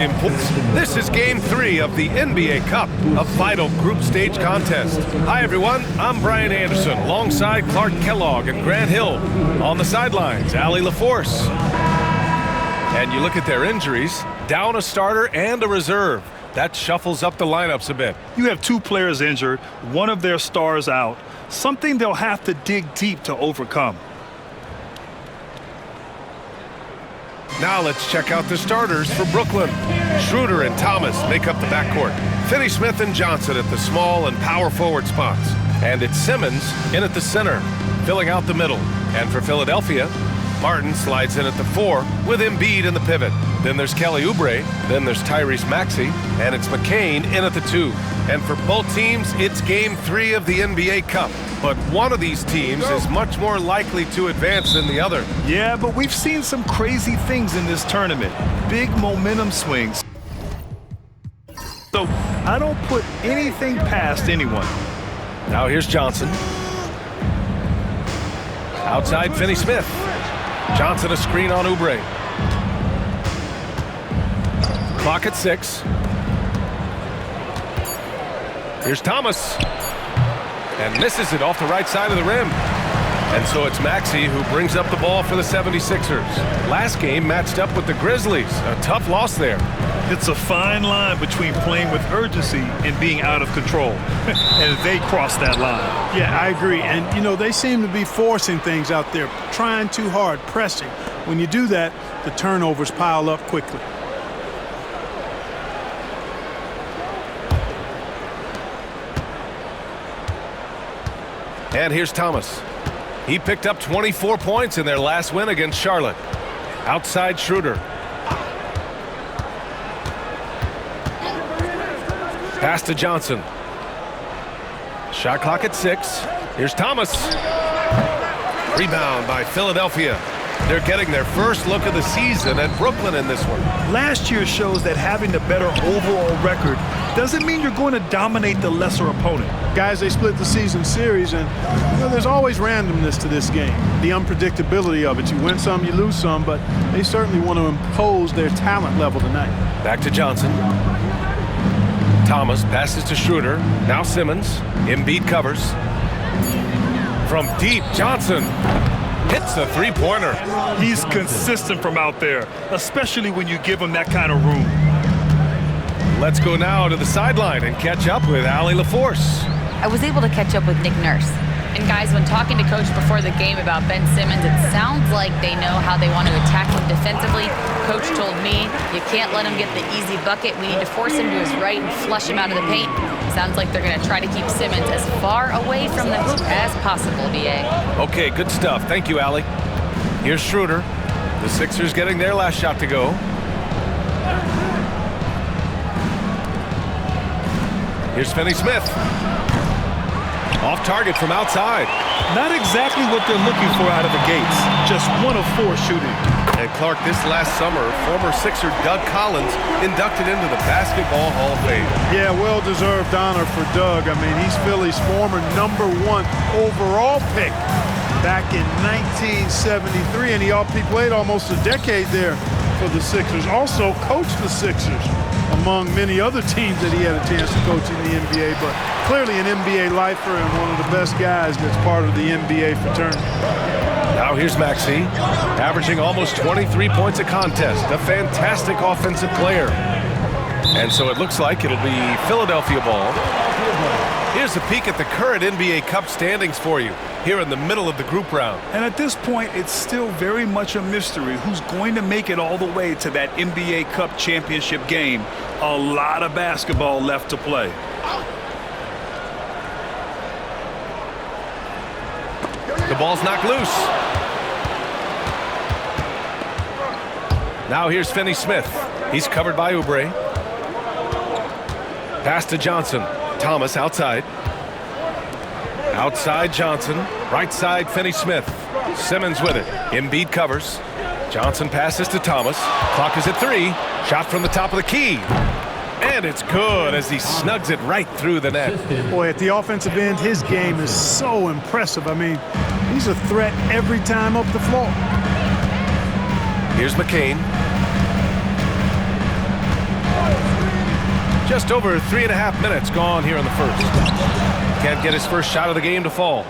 This is Game 3 of the NBA Cup, a vital group stage contest. Hi everyone, I'm Brian Anderson, alongside Clark Kellogg and Grant Hill. On the sidelines, Allie LaForce. And you look at their injuries, down a starter and a reserve. That shuffles up the lineups a bit. You have two players injured, one of their stars out, something they'll have to dig deep to overcome. Now let's check out the starters for Brooklyn. Schroeder and Thomas make up the backcourt. Finney-Smith and Johnson at the small and power forward spots. And it's Simmons in at the center, filling out the middle. And for Philadelphia, Martin slides in at the 4 with Embiid in the pivot. Then there's Kelly Oubre, then there's 𝗫𝗎, and it's McCain in at the 2. And for both teams, it's Game 3 of the NBA Cup. But one of these teams is much more likely to advance than the other. Yeah, but we've seen some crazy things in this tournament. Big momentum swings. So I don't put anything past anyone. Now here's Johnson. Outside Finney-Smith. Johnson a screen on Oubre. Clock at 6. Here's Thomas. And misses it off the right side of the rim. And so it's 𝗵𝗫 who brings up the ball for the 76ers. Last game matched up with the Grizzlies. A tough loss there. It's a fine line between playing with urgency and being out of control. And they crossed that line. Yeah, I agree. And, you know, they seem to be forcing things out there, trying too hard, pressing. When you do that, the turnovers pile up quickly. And here's Thomas. He picked up 24 points in their last win against Charlotte. Outside Schroeder. Pass to Johnson. Shot clock at 6. Here's Thomas. Rebound by Philadelphia. They're getting their first look of the season at Brooklyn in this one. Last year shows that having the better overall record doesn't mean you're going to dominate the lesser opponent. Guys, they split the season series, and you know, there's always randomness to this game. The unpredictability of it. You win some, you lose some, but they certainly want to impose their talent level tonight. Back to Johnson. Thomas passes to Schroeder. Now Simmons. Embiid covers. From deep, Johnson hits a three-pointer. He's consistent from out there, especially when you give him that kind of room. Let's go now to the sideline and catch up with Allie LaForce. I was able to catch up with Nick Nurse. And guys, when talking to Coach before the game about Ben Simmons, it sounds like they know how they want to attack him defensively. Coach told me, you can't let him get the easy bucket. We need to force him to his right and flush him out of the paint. Sounds like they're going to try to keep Simmons as far away from the hoop as possible, BA. Okay, good stuff. Thank you, Allie. Here's Schroeder. The Sixers getting their last shot to go. Here's Finney-Smith. Off target from outside. Not exactly what they're looking for out of the gates. Just 1 of 4 shooting. And Clark, this last summer, former Sixer Doug Collins inducted into the Basketball Hall of Fame. Yeah, well-deserved honor for Doug. I mean, he's Philly's former #1 overall pick back in 1973, and he played almost a decade there for the Sixers. Also coached the Sixers, among many other teams that he had a chance to coach in the NBA, but clearly an NBA lifer and one of the best guys that's part of the NBA fraternity. Now here's 𝗵𝗫, averaging almost 23 points a contest, a fantastic offensive player. And so it looks like it'll be Philadelphia ball. Here's a peek at the current NBA Cup standings for you, here in the middle of the group round. And at this point, it's still very much a mystery who's going to make it all the way to that NBA Cup championship game. A lot of basketball left to play. The ball's knocked loose. Now here's Finney-Smith. He's covered by Oubre. Pass to Johnson. Thomas outside. Outside Johnson. Right side Finney-Smith. Simmons with it. Embiid covers. Johnson passes to Thomas. Clock is at 3. Shot from the top of the key. And it's good as he snugs it right through the net. Boy, at the offensive end, his game is so impressive. I mean, he's a threat every time up the floor. Here's McCain. Just over 3.5 minutes gone here in the first. Can't get his first shot of the game to fall.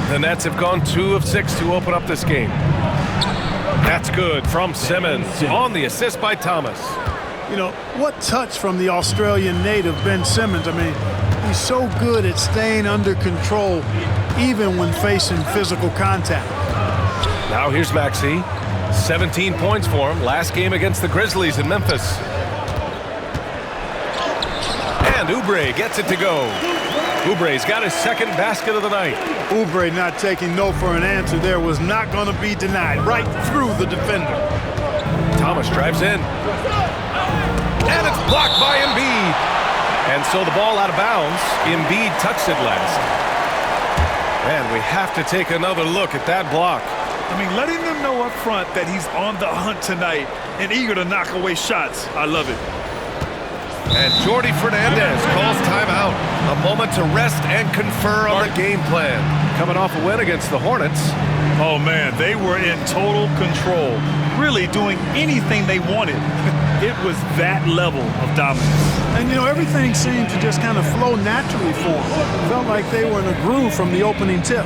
The Nets have gone 2 of 6 to open up this game. That's good from Simmons on the assist by Thomas. You know, what touch from the Australian native, Ben Simmons. I mean, he's so good at staying under control even when facing physical contact. Now here's 𝙑𝙬. 17 points for him last game against the Grizzlies in Memphis. And 𝘬𝘚 gets it to go. 𝘬𝘚's got his second basket of the night. 𝘬𝘚 not taking no for an answer there was not going to be denied. Right through the defender. Thomas drives in. And it's blocked by Embiid. And so the ball out of bounds. Embiid touched it last. And we have to take another look at that block. I mean, letting them know up front that he's on the hunt tonight and eager to knock away shots. I love it. And Jordi Fernandez calls timeout. A moment to rest and confer on the game plan. Coming off a win against the Hornets. Oh, man, they were in total control. Really doing anything they wanted. It was that level of dominance. And, you know, everything seemed to just kind of flow naturally for them. Felt like they were in a groove from the opening tip.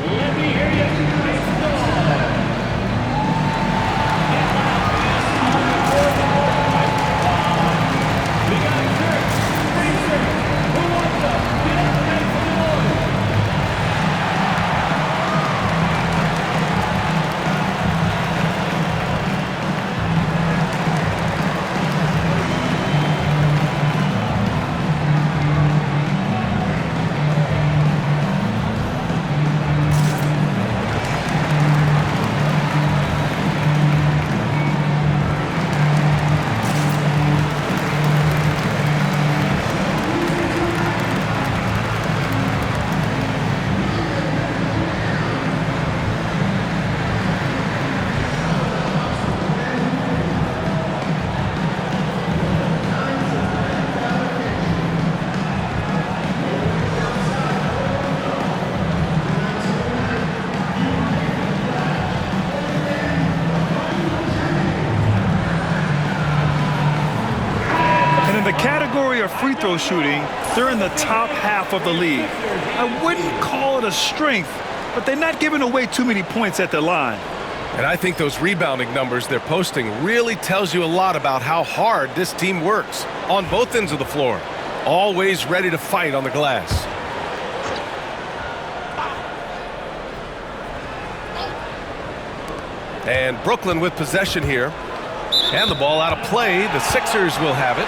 Free throw shooting, they're in the top half of the league. I wouldn't call it a strength, but they're not giving away too many points at the line. And I think those rebounding numbers they're posting really tells you a lot about how hard this team works on both ends of the floor. Always ready to fight on the glass. And Brooklyn with possession here. And the ball out of play. The Sixers will have it.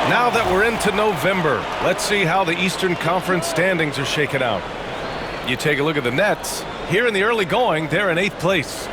Now that we're into November, let's see how the Eastern Conference standings are shaken out. You take a look at the Nets. Here in the early going, they're in 8th place.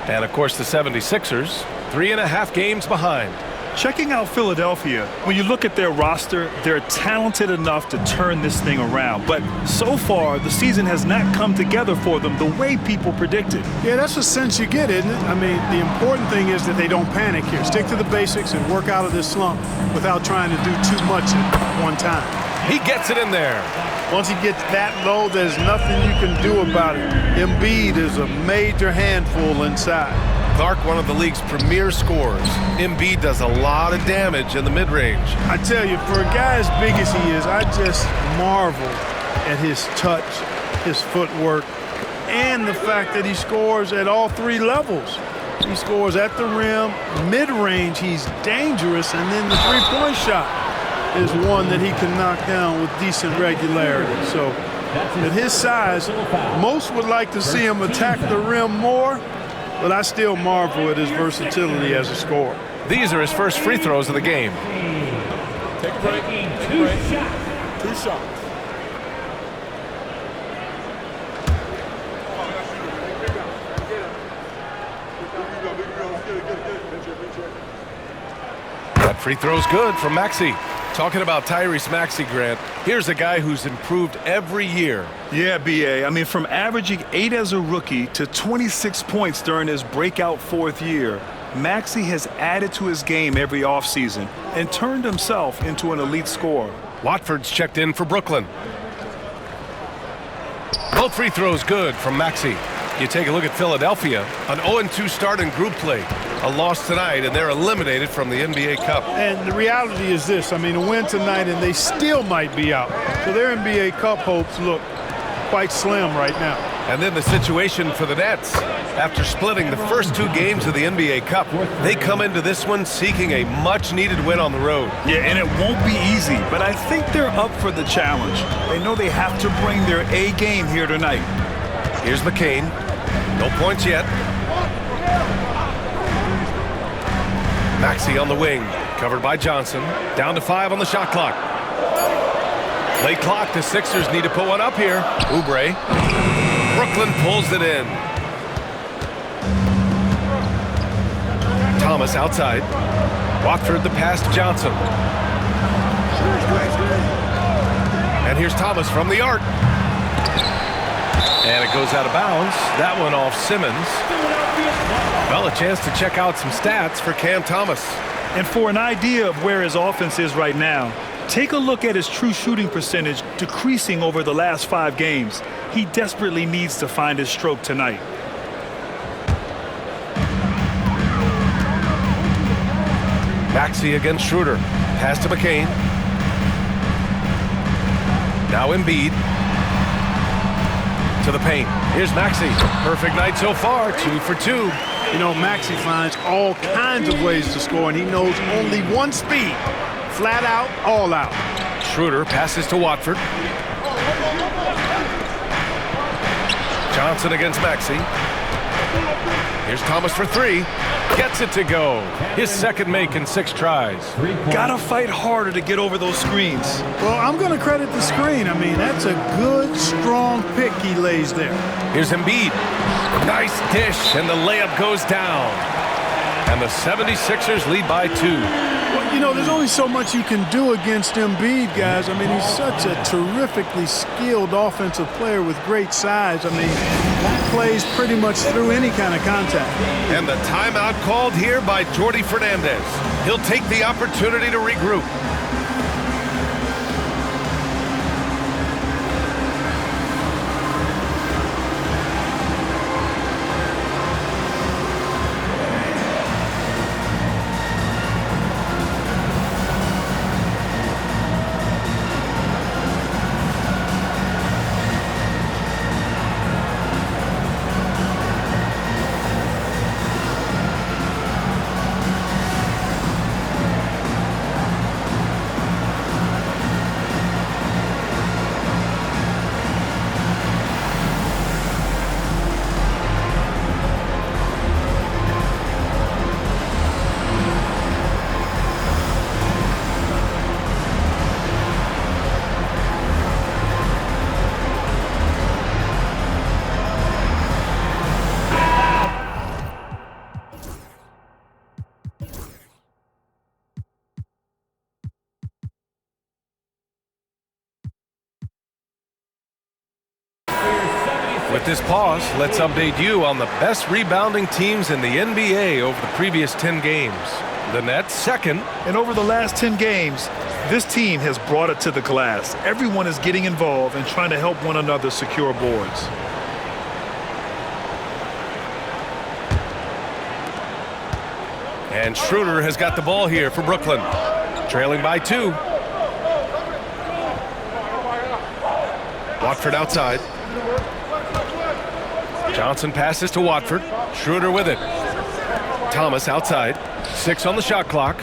And, of course, the 76ers, 3.5 games behind. Checking out Philadelphia, when you look at their roster, they're talented enough to turn this thing around. But so far, the season has not come together for them the way people predicted. Yeah, that's the sense you get, isn't it? I mean, the important thing is that they don't panic here. Stick to the basics and work out of this slump without trying to do too much at one time. He gets it in there. Once he gets that low, there's nothing you can do about it. Embiid is a major handful inside. Clark, one of the league's premier scorers. Embiid does a lot of damage in the mid-range. I tell you, for a guy as big as he is, I just marvel at his touch, his footwork, and the fact that he scores at all 3 levels. He scores at the rim, mid-range, he's dangerous, and then the three-point shot is one that he can knock down with decent regularity. So at his size, most would like to see him attack the rim more, but I still marvel at his versatility as a scorer. These are his first free throws of the game. Take a break. 2 shots. That free throw's good from 𝗑𝘕. Talking about Tyrese 𝗑𝘕, Grant, here's a guy who's improved every year. Yeah, B.A. I mean, from averaging 8 as a rookie to 26 points during his breakout 4th year, 𝗑𝘕 has added to his game every offseason and turned himself into an elite scorer. Watford's checked in for Brooklyn. Both free throws good from 𝗑𝘕. You take a look at Philadelphia, an 0-2 start in group play. A loss tonight, and they're eliminated from the NBA Cup. And the reality is this, I mean, a win tonight and they still might be out. So their NBA Cup hopes look quite slim right now. And then the situation for the Nets. After splitting the first 2 games of the NBA Cup, they come into this one seeking a much-needed win on the road. Yeah, and it won't be easy, but I think they're up for the challenge. They know they have to bring their A game here tonight. Here's McCain. No points yet. 𝙭 on the wing, covered by Johnson. Down to 5 on the shot clock. Late clock, the Sixers need to put one up here. 𝘬𝘚. Brooklyn pulls it in. Thomas outside. Watford the pass to Johnson. And here's Thomas from the arc. And it goes out of bounds. That one off Simmons. Well, a chance to check out some stats for Cam Thomas. And for an idea of where his offense is right now, take a look at his true shooting percentage decreasing over the last 5 games. He desperately needs to find his stroke tonight. 𝙭 against Schroeder. Pass to McCain. Now Embiid. To the paint. Here's 𝙭. Perfect night so far, 2 for 2. You know, 𝙭 finds all kinds of ways to score, and he knows only one speed. Flat out, all out. Schroeder passes to Watford. Johnson against 𝙭. Here's Thomas for 3. Gets it to go. His second make in 6 tries. Gotta fight harder to get over those screens. Well, I'm going to credit the screen. I mean, that's a good, strong pick he lays there. Here's Embiid. Nice dish, and the layup goes down. And the 76ers lead by 2. Well, you know, there's only so much you can do against Embiid, guys. I mean, he's such a terrifically skilled offensive player with great size. I mean, he plays pretty much through any kind of contact. And the timeout called here by Jordi Fernandez. He'll take the opportunity to regroup. With this pause, let's update you on the best rebounding teams in the NBA over the previous 10 games. The Nets second. And over the last 10 games, this team has brought it to the glass. Everyone is getting involved and trying to help one another secure boards. And Schroeder has got the ball here for Brooklyn. Trailing by 2. Watford outside. Johnson passes to Watford. Schroeder with it. Thomas outside. 6 on the shot clock.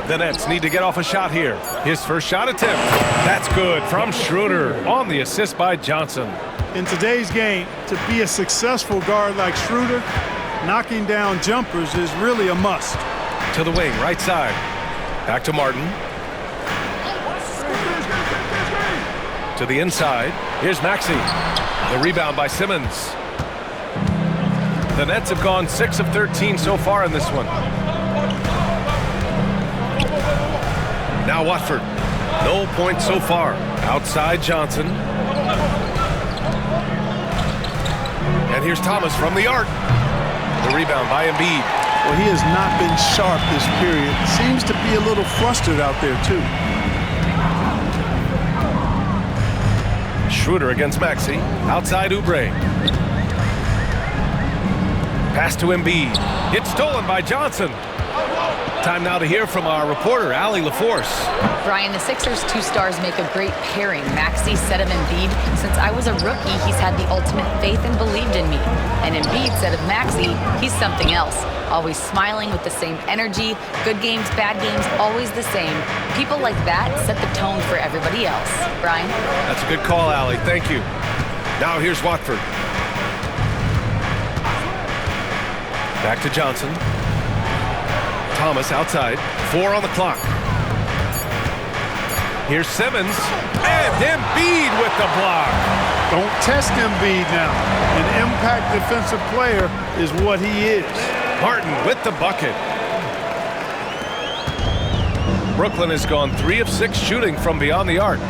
The Nets need to get off a shot here. His first shot attempt. That's good from Schroeder on the assist by Johnson. In today's game, to be a successful guard like Schroeder, knocking down jumpers is really a must. To the wing, right side. Back to Martin. To the inside. Here's 𝙭. The rebound by Simmons. The Nets have gone 6 of 13 so far in this one. Now Watford. No points so far. Outside Johnson. And here's Thomas from the arc. The rebound by Embiid. Well, he has not been sharp this period. Seems to be a little flustered out there, too. Schroeder against 𝙭. Outside 𝘬𝘚. Pass to Embiid. It's stolen by Johnson. Time now to hear from our reporter, Allie LaForce. Brian, the Sixers' two stars make a great pairing. Maxey said of Embiid, "Since I was a rookie, he's had the ultimate faith and believed in me." And Embiid said of Maxey, "He's something else. Always smiling with the same energy. Good games, bad games, always the same. People like that set the tone for everybody else." Brian? That's a good call, Allie. Thank you. Now here's Watford. Back to Johnson. Thomas outside. 4 on the clock. Here's Simmons. And Embiid with the block. Don't test Embiid now. An impact defensive player is what he is. Martin with the bucket. Brooklyn has gone 3 of 6 shooting from beyond the arc.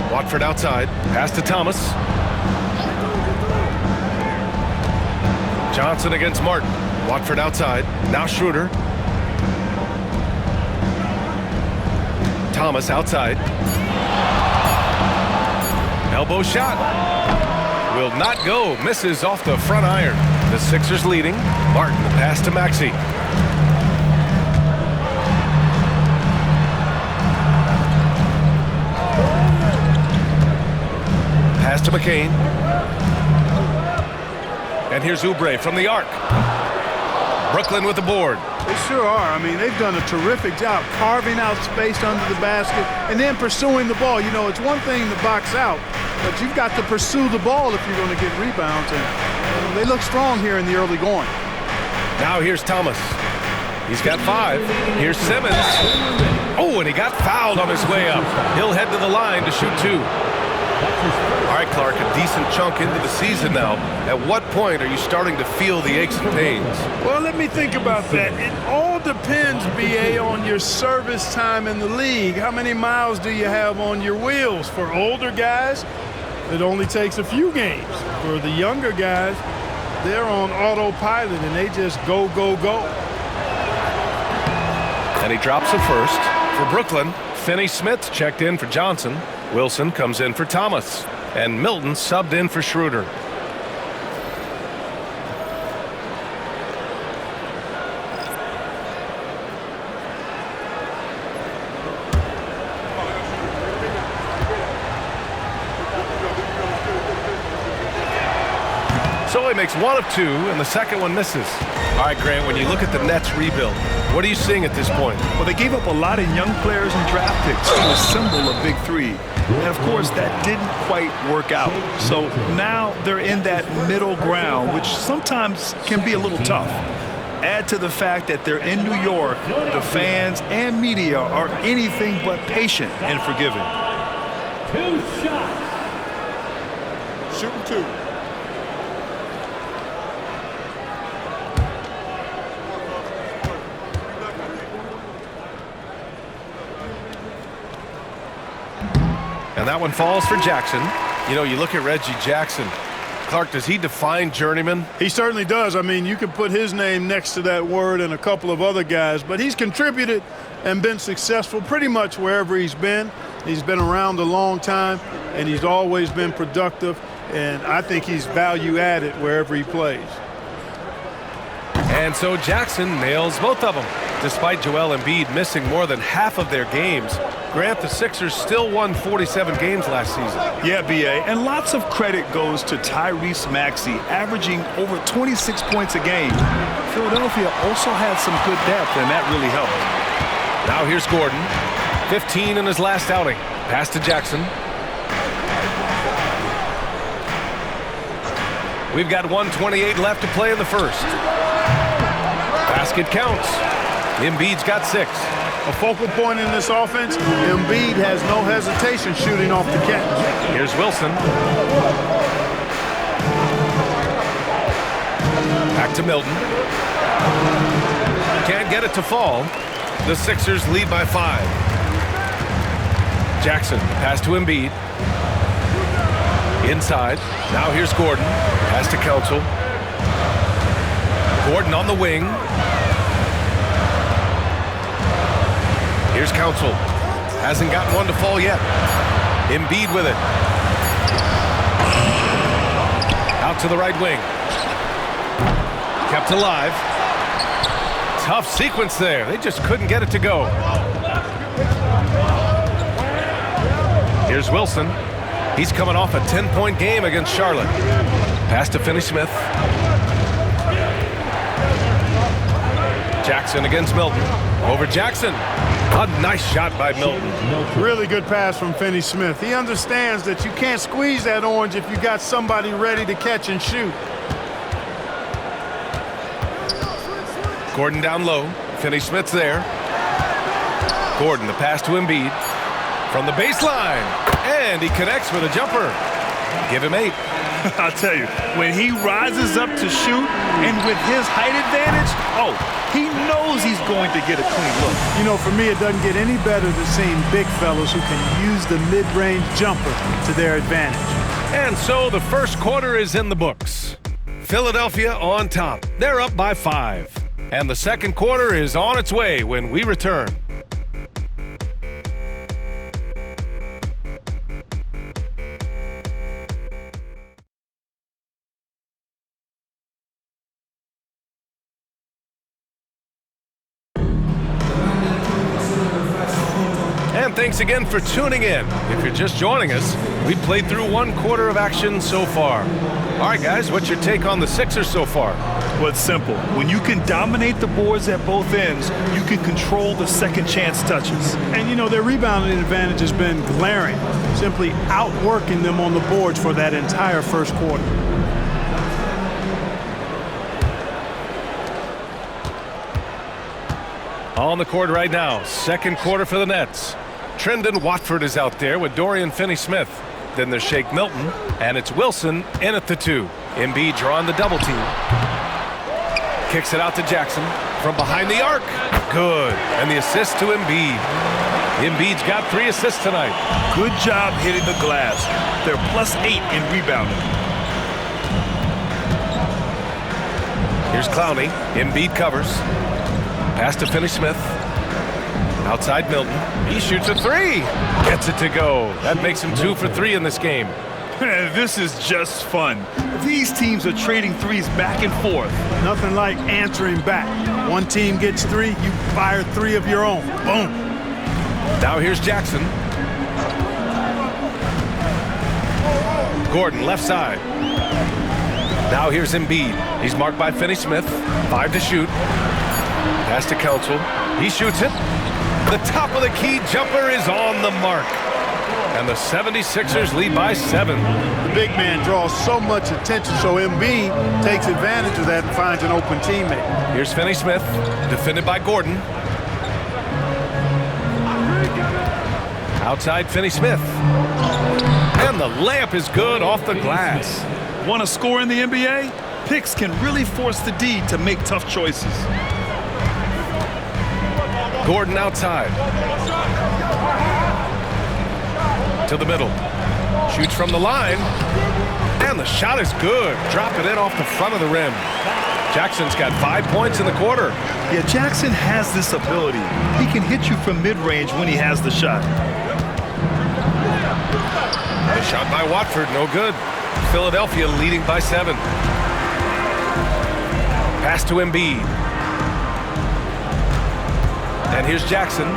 Watford outside. Pass to Thomas. Johnson against Martin. Watford outside. Now Schroeder. Thomas outside. Elbow shot. Will not go. Misses off the front iron. The Sixers leading. Martin, the pass to Maxey. Pass to McCain. And here's Oubre from the arc. Brooklyn with the board. They sure are. I mean, they've done a terrific job carving out space under the basket and then pursuing the ball. You know, it's one thing to box out, but you've got to pursue the ball if you're going to get rebounds. And they look strong here in the early going. Now here's Thomas. He's got 5. Here's Simmons. Oh, and he got fouled on his way up. He'll head to the line to shoot 2. All right, Clark, a decent chunk into the season now. At what point are you starting to feel the aches and pains? Well, let me think about that. It all depends, B.A., on your service time in the league. How many miles do you have on your wheels? For older guys, it only takes a few games. For the younger guys, they're on autopilot and they just go, go, go. And he drops it first. For Brooklyn, Finney-Smith checked in for Johnson. Wilson comes in for Thomas. And Milton subbed in for Schroeder. So he makes 1 of 2, and the second one misses. All right, Grant, when you look at the Nets rebuild, what are you seeing at this point? Well, they gave up a lot of young players and draft picks to assemble a big 3. And, of course, that didn't quite work out. So now they're in that middle ground, which sometimes can be a little tough. Add to the fact that they're in New York, the fans and media are anything but patient and forgiving. 2 shots. Shooting 2. And that one falls for Jackson. You know, you look at Reggie Jackson. Clark, does he define journeyman? He certainly does. I mean, you can put his name next to that word and a couple of other guys, but he's contributed and been successful pretty much wherever he's been. He's been around a long time, and he's always been productive, and I think he's value added wherever he plays. And so Jackson nails both of them. Despite Joel Embiid missing more than half of their games, Grant, the Sixers still won 47 games last season. Yeah, B.A., and lots of credit goes to Tyrese Maxey, averaging over 26 points a game. Philadelphia also had some good depth, and that really helped. Now here's Gordon. 15 in his last outing. Pass to Jackson. We've got 1:28 left to play in the first. Basket counts. Embiid's got 6. A focal point in this offense, Embiid has no hesitation shooting off the catch. Here's Wilson. Back to Milton. Can't get it to fall. The Sixers lead by 5. Jackson, pass to Embiid. Inside. Now here's Gordon. Pass to Council. Gordon on the wing. Here's Council. Hasn't gotten one to fall yet. Embiid with it. Out to the right wing. Out to live. Tough sequence there. They just couldn't get it to go. Here's Wilson. He's coming off a 10-point game against Charlotte. Pass to Finney-Smith. Jackson against Milton. Over Jackson. A nice shot by Milton. Really good pass from Finney-Smith. He understands that you can't squeeze that orange if you got somebody ready to catch and shoot. Gordon down low. Finney-Smith's there. Gordon, the pass to Embiid. From the baseline. And he connects with a jumper. Give him 8. I'll tell you, when he rises up to shoot, and with his height advantage, he knows he's going to get a clean look. You know, for me, it doesn't get any better than seeing big fellas who can use the mid-range jumper to their advantage. And so the first quarter is in the books. Philadelphia on top. They're up by 5. And the second quarter is on its way when we return. And thanks again for tuning in. If you're just joining us, we played through 1 quarter of action so far. All right, guys, what's your take on the Sixers so far? Well, it's simple. When you can dominate the boards at both ends, you can control the second chance touches. And, you know, their rebounding advantage has been glaring, simply outworking them on the boards for that entire first quarter. On the court right now, second quarter for the Nets. Trendon Watford is out there with Dorian Finney-Smith. Then there's Shake Milton, and it's Wilson in at the 2. Embiid drawing the double team. Kicks it out to Jackson from behind the arc. Good. And the assist to Embiid. Embiid's got 3 assists tonight. Good job hitting the glass. They're +8 in rebounding. Here's Clowney. Embiid covers. Pass to Finney-Smith. Outside Milton. He shoots a 3. Gets it to go. That makes him 2 for 3 in this game. This is just fun. These teams are trading threes back and forth. Nothing like answering back. One team gets 3, you fire 3 of your own. Boom. Now here's Jackson. Gordon, left side. Now here's Embiid. He's marked by Finney-Smith. 5 to shoot. Pass to Council. He shoots it. The top of the key jumper is on the mark. And the 76ers lead by 7. The big man draws so much attention, so Embiid takes advantage of that and finds an open teammate. Here's Finney-Smith, defended by Gordon. Outside Finney-Smith. And the layup is good off the glass. Want to score in the NBA? Picks can really force the D to make tough choices. Gordon outside. To the middle. Shoots from the line. And the shot is good. Dropping it off the front of the rim. Jackson's got 5 points in the quarter. Yeah, Jackson has this ability. He can hit you from mid-range when he has the shot. The shot by Watford, no good. Philadelphia leading by 7. Pass to Embiid. And here's Jackson.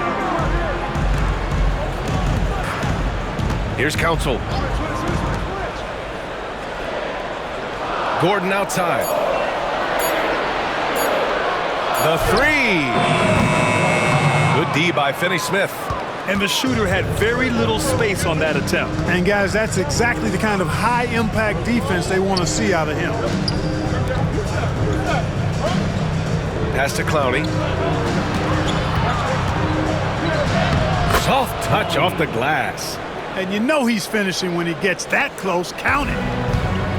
Here's Council. Gordon outside. The 3. Good D by Finney-Smith. And the shooter had very little space on that attempt. And guys, that's exactly the kind of high-impact defense they want to see out of him. Pass to Clowney. Soft touch off the glass. And you know he's finishing when he gets that close. Count it.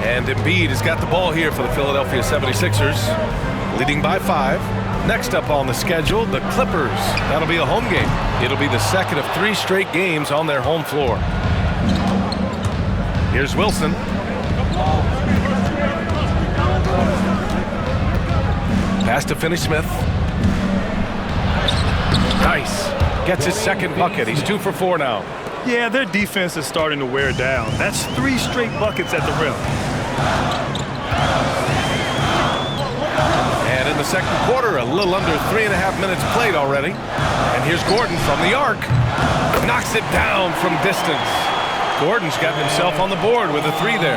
And Embiid has got the ball here for the Philadelphia 76ers, leading by 5. Next up on the schedule, the Clippers. That'll be a home game. It'll be the second of 3 straight games on their home floor. Here's Wilson. Pass to Finney-Smith. Nice. Gets his second bucket. He's 2 for 4 now. Yeah, their defense is starting to wear down. That's 3 straight buckets at the rim. second quarter, a little under 3.5 minutes played already. And here's Gordon from the arc. Knocks it down from distance. Gordon's gotten himself on the board with a 3 there.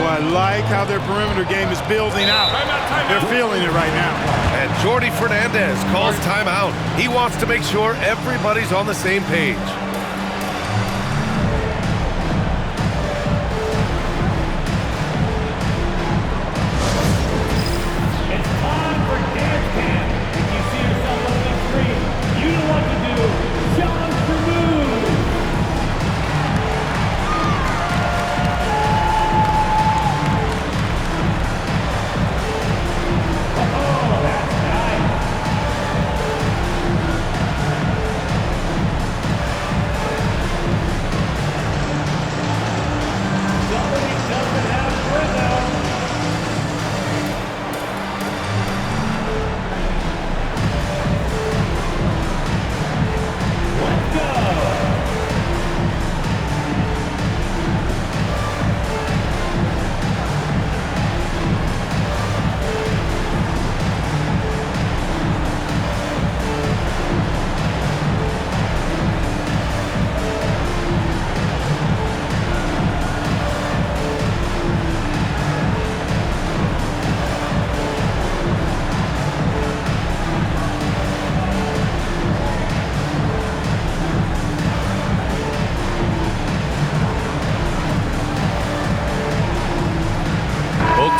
Well, I like how their perimeter game is building out. They're feeling it right now. And Jordi Fernandez calls timeout. He wants to make sure everybody's on the same page.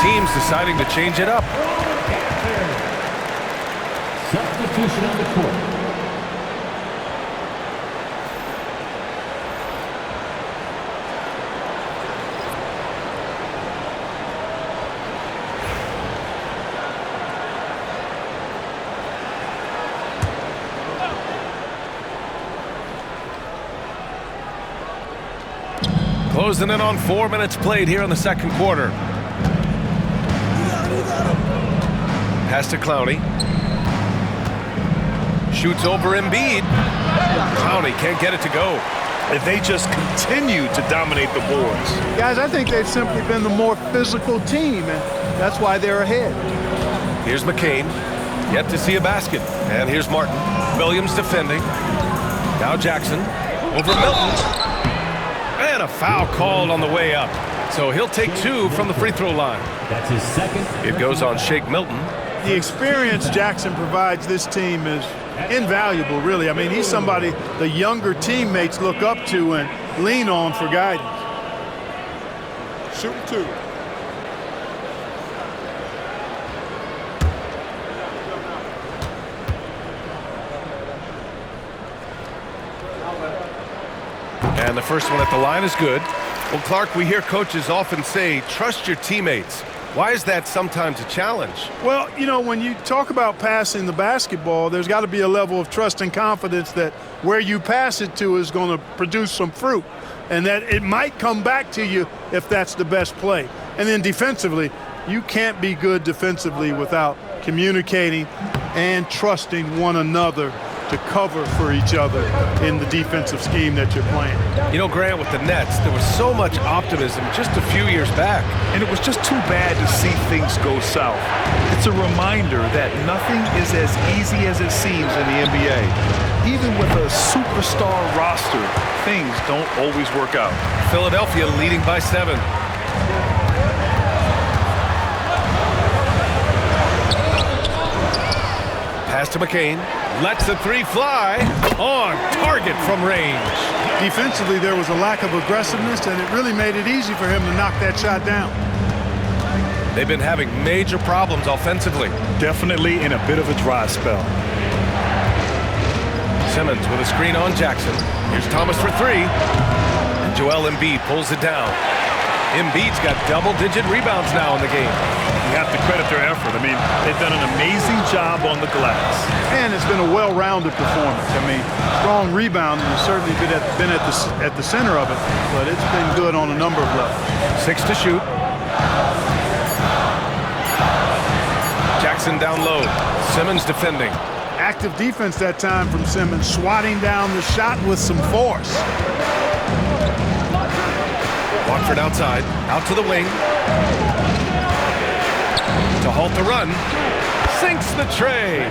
Teams deciding to change it up. Substitution on the court. Closing in on 4 minutes played here in the second quarter. Pass to Clowney. Shoots over Embiid. Clowney can't get it to go. And they just continue to dominate the boards. Guys, I think they've simply been the more physical team, and that's why they're ahead. Here's McCain. Yet to see a basket. And here's Martin. Williams defending. Now Jackson. Over Milton. And a foul called on the way up. So he'll take 2 from the free throw line. That's his second. It goes on Shake Milton. The experience Jackson provides this team is invaluable, really. I mean, he's somebody the younger teammates look up to and lean on for guidance. Shooting 2. And the first one at the line is good. Well, Clark, we hear coaches often say, trust your teammates. Why is that sometimes a challenge? Well, you know, when you talk about passing the basketball, there's got to be a level of trust and confidence that where you pass it to is going to produce some fruit, and that it might come back to you if that's the best play. And then defensively, you can't be good defensively without communicating and trusting one another to cover for each other in the defensive scheme that you're playing. You know, Grant, with the Nets, there was so much optimism just a few years back. And it was just too bad to see things go south. It's a reminder that nothing is as easy as it seems in the NBA. Even with a superstar roster, things don't always work out. Philadelphia leading by 7. Pass to McCain. Lets the 3 fly. On target from range. Defensively, there was a lack of aggressiveness, and it really made it easy for him to knock that shot down. They've been having major problems offensively. Definitely in a bit of a dry spell. Simmons with a screen on Jackson. Here's Thomas for 3. And Joel Embiid pulls it down. Embiid's got double-digit rebounds now in the game. You have to credit their effort. I mean, they've done an amazing job on the glass. And it's been a well-rounded performance. I mean, strong rebounding has certainly been at the center of it, but it's been good on a number of levels. 6 to shoot. Jackson down low. Simmons defending. Active defense that time from Simmons, swatting down the shot with some force. Watford outside, out to the wing. To halt the run. sinks the tray.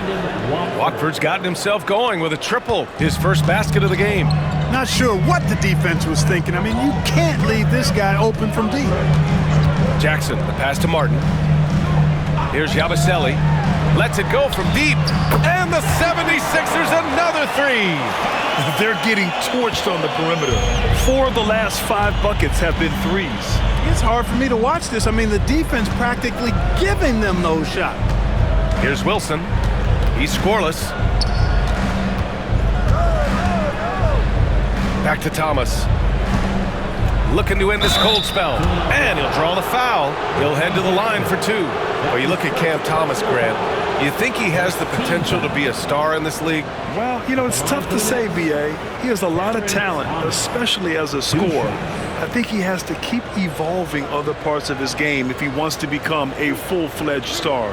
Watford's gotten himself going with a triple, his first basket of the game. Not sure what the defense was thinking. I mean, you can't leave this guy open from deep. Jackson, the pass to Martin. Here's Yabusele. Lets it go from deep. And the 76ers another three. They're getting torched on the perimeter. 4 of the last 5 buckets have been threes. It's hard for me to watch this. I mean, the defense practically giving them those shots. Here's Wilson. He's scoreless. Back to Thomas. Looking to end this cold spell. And he'll draw the foul. He'll head to the line for 2. Well, you look at Cam Thomas, Grant. You think he has the potential to be a star in this league? Well, you know, it's tough to say, B.A. He has a lot of talent, especially as a scorer. I think he has to keep evolving other parts of his game if he wants to become a full-fledged star.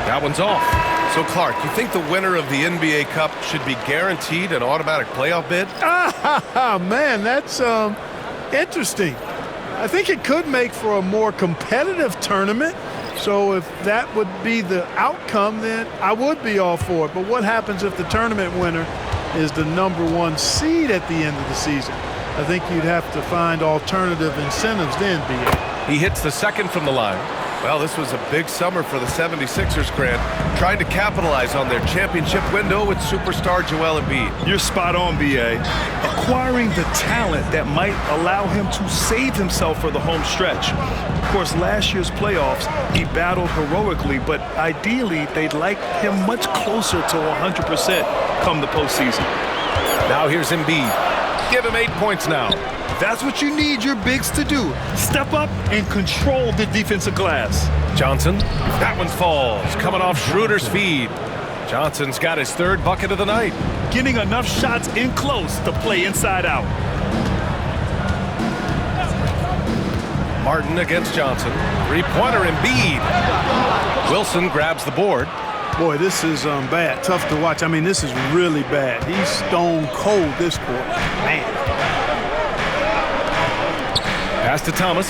That one's off. So, Clark, you think the winner of the NBA Cup should be guaranteed an automatic playoff bid? Man, that's interesting. I think it could make for a more competitive tournament. So if that would be the outcome, then I would be all for it. But what happens if the tournament winner is the #1 seed at the end of the season? I think you'd have to find alternative incentives then, B.A. He hits the second from the line. Well, this was a big summer for the 76ers, Grant, trying to capitalize on their championship window with superstar Joel Embiid. You're spot on, B.A. Acquiring the talent that might allow him to save himself for the home stretch. Of course, last year's playoffs, he battled heroically, but ideally, they'd like him much closer to 100% come the postseason. Now here's Embiid. Give him 8 points now. That's what you need your bigs to do. Step up and control the defensive glass. Johnson, that one falls, coming off Schroeder's feed. Johnson's got his 3rd bucket of the night. Getting enough shots in close to play inside out. Martin against Johnson. 3-pointer Embiid. Wilson grabs the board. Boy, this is bad. Tough to watch. I mean, this is really bad. He's stone cold this quarter. Man. Pass to Thomas.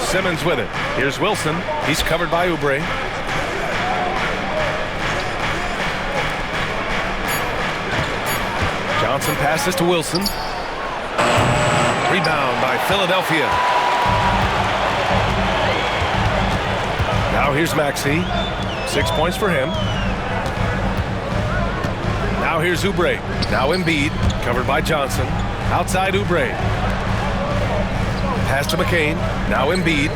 Simmons with it. Here's Wilson. He's covered by Oubre. Johnson passes to Wilson. Rebound by Philadelphia. Now here's 𝗵𝘳. 6 points for him. Now here's Oubre. Now Embiid. Covered by Johnson. Outside Oubre. Pass to McCain. Now Embiid.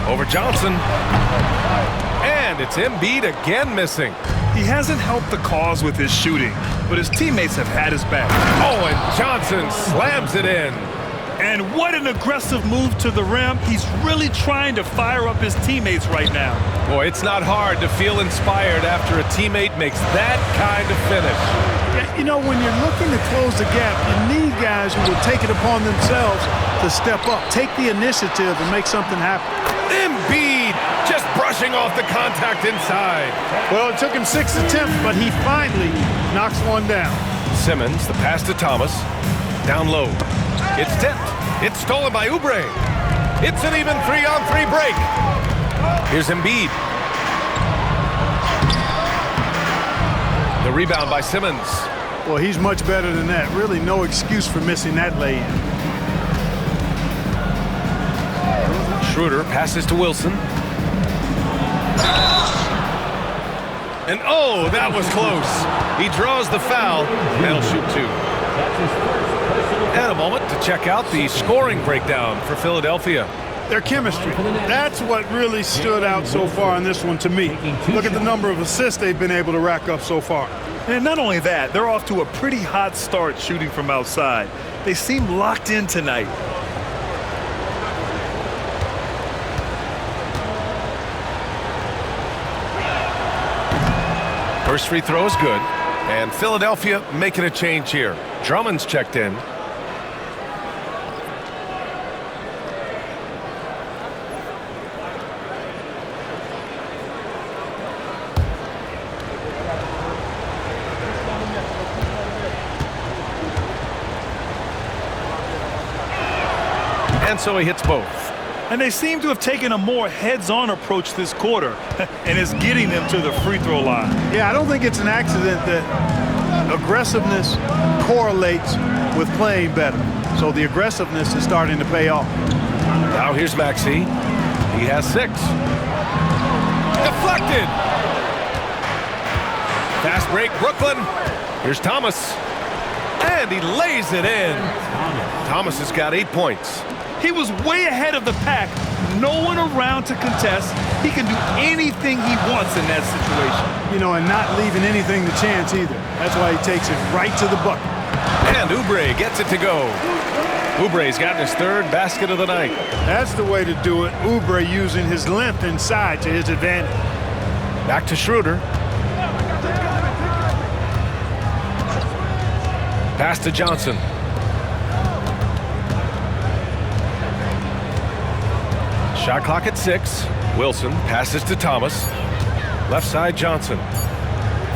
Over Johnson. And it's Embiid again missing. He hasn't helped the cause with his shooting, but his teammates have had his back. Oh, and Johnson slams it in. And what an aggressive move to the rim. He's really trying to fire up his teammates right now. Boy, it's not hard to feel inspired after a teammate makes that kind of finish. You know, when you're looking to close the gap, you need guys who will take it upon themselves to step up, take the initiative, and make something happen. Embiid just brushing off the contact inside. Well, it took him 6 attempts, but he finally knocks one down. Simmons, the pass to Thomas. Down low. It's tipped. It's stolen by Oubre. It's an even 3-on-3 break. Here's Embiid. The rebound by Simmons. Well, he's much better than that. Really no excuse for missing that lay-in. Schroeder passes to Wilson. And oh, that was close. He draws the foul, and he'll shoot 2. And a moment to check out the scoring breakdown for Philadelphia. Their chemistry. That's what really stood out so far in this one to me. Look at the number of assists they've been able to rack up so far. And not only that, they're off to a pretty hot start shooting from outside. They seem locked in tonight. First free throw is good. And Philadelphia making a change here. Drummond's checked in. And so he hits both. And they seem to have taken a more heads-on approach this quarter, and it's getting them to the free throw line. Yeah, I don't think it's an accident that aggressiveness correlates with playing better. So the aggressiveness is starting to pay off. Now here's 𝗵𝘁. He has 6. Deflected. Fast break, Brooklyn. Here's Thomas. And he lays it in. Thomas has got 8 points. He was way ahead of the pack. No one around to contest. He can do anything he wants in that situation. You know, and not leaving anything to chance either. That's why he takes it right to the bucket. And 𝗰𝘆𝗽 gets it to go. 𝗰𝘆𝗽's gotten his 3rd basket of the night. That's the way to do it. 𝗰𝘆𝗽 using his length inside to his advantage. Back to Schroeder. Pass to Johnson. Shot clock at 6. Wilson passes to Thomas. Left side, Johnson.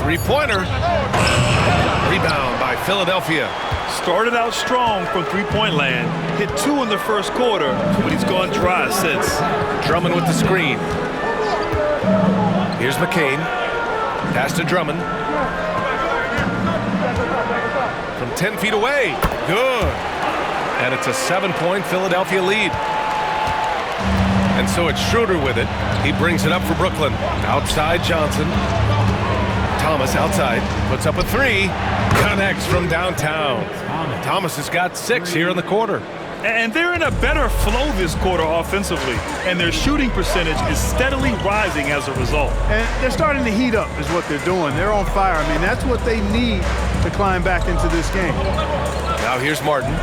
Three-pointer. Rebound by Philadelphia. Started out strong from three-point land. Hit 2 in the first quarter, but he's gone dry since. Drummond with the screen. Here's McCain. Pass to Drummond. From 10 feet away. Good. And it's a 7-point Philadelphia lead. And so it's Schroeder with it. He brings it up for Brooklyn. Outside Johnson. Thomas outside. Puts up a 3. Connects from downtown. Thomas has got 6 here in the quarter. And they're in a better flow this quarter offensively. And their shooting percentage is steadily rising as a result. And they're starting to heat up is what they're doing. They're on fire. I mean, that's what they need to climb back into this game. Now here's Martin.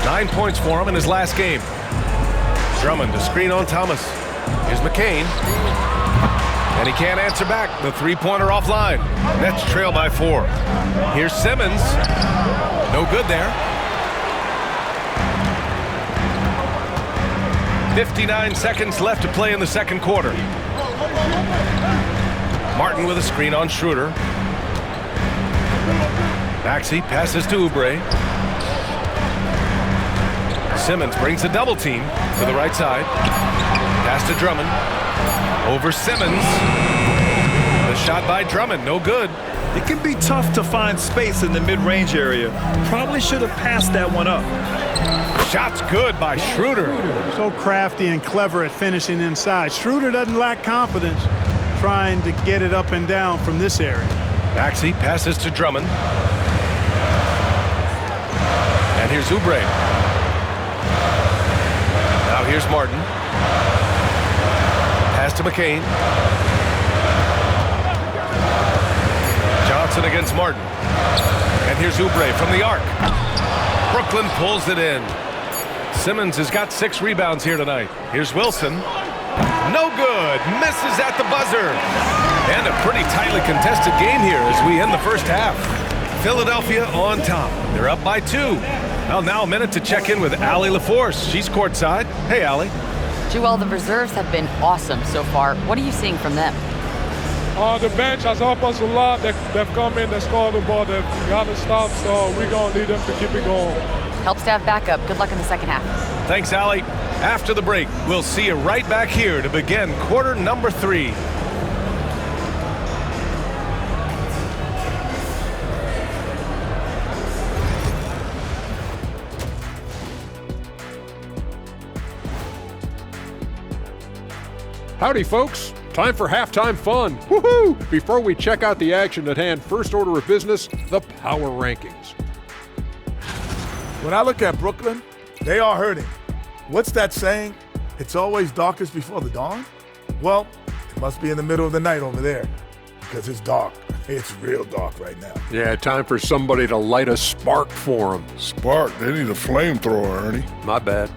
9 points for him in his last game. Drummond to screen on Thomas. Here's McCain. And he can't answer back. The three-pointer offline. Nets trail by 4. Here's Simmons. No good there. 59 seconds left to play in the second quarter. Martin with a screen on Schroeder. 𝗵𝘁 passes to 𝗰𝘆𝗽. Simmons brings a double team to the right side. Pass to Drummond. Over Simmons. The shot by Drummond, no good. It can be tough to find space in the mid-range area. Probably should have passed that one up. Shot's good by Schroeder. So crafty and clever at finishing inside. Schroeder doesn't lack confidence trying to get it up and down from this area. 𝗵𝘁 passes to Drummond. And here's 𝗰𝘆𝗽. Now here's Martin. Pass to McCain. Johnson against Martin. And here's 𝗰𝘆𝗽 from the arc. Brooklyn pulls it in. Simmons has got 6 rebounds here tonight. Here's Wilson. No good. Misses at the buzzer. And a pretty tightly contested game here as we end the first half. Philadelphia on top. They're up by 2. Well, now a minute to check in with Allie LaForce. She's courtside. Hey, Allie. Joel, the reserves have been awesome so far. What are you seeing from them? The bench has helped us a lot. They've come in, they scored the ball, they've got to stop, so we're going to need them to keep it going. Helps to have backup. Good luck in the second half. Thanks, Allie. After the break, we'll see you right back here to begin quarter number 3. Howdy, folks. Time for halftime fun. Woohoo! Before we check out the action at hand, first order of business, the power rankings. When I look at Brooklyn, they are hurting. What's that saying? It's always darkest before the dawn? Well, it must be in the middle of the night over there because it's dark. It's real dark right now. Yeah, time for somebody to light a spark for them. Spark? They need a flamethrower, Ernie. My bad.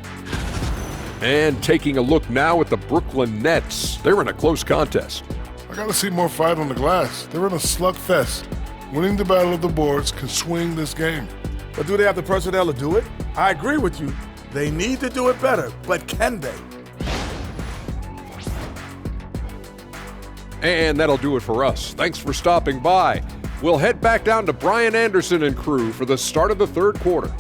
And taking a look now at the Brooklyn Nets. They're in a close contest. I gotta see more fight on the glass. They're in a slugfest. Winning the battle of the boards can swing this game. But do they have the personnel to do it? I agree with you. They need to do it better, but can they? And that'll do it for us. Thanks for stopping by. We'll head back down to Brian Anderson and crew for the start of the third quarter.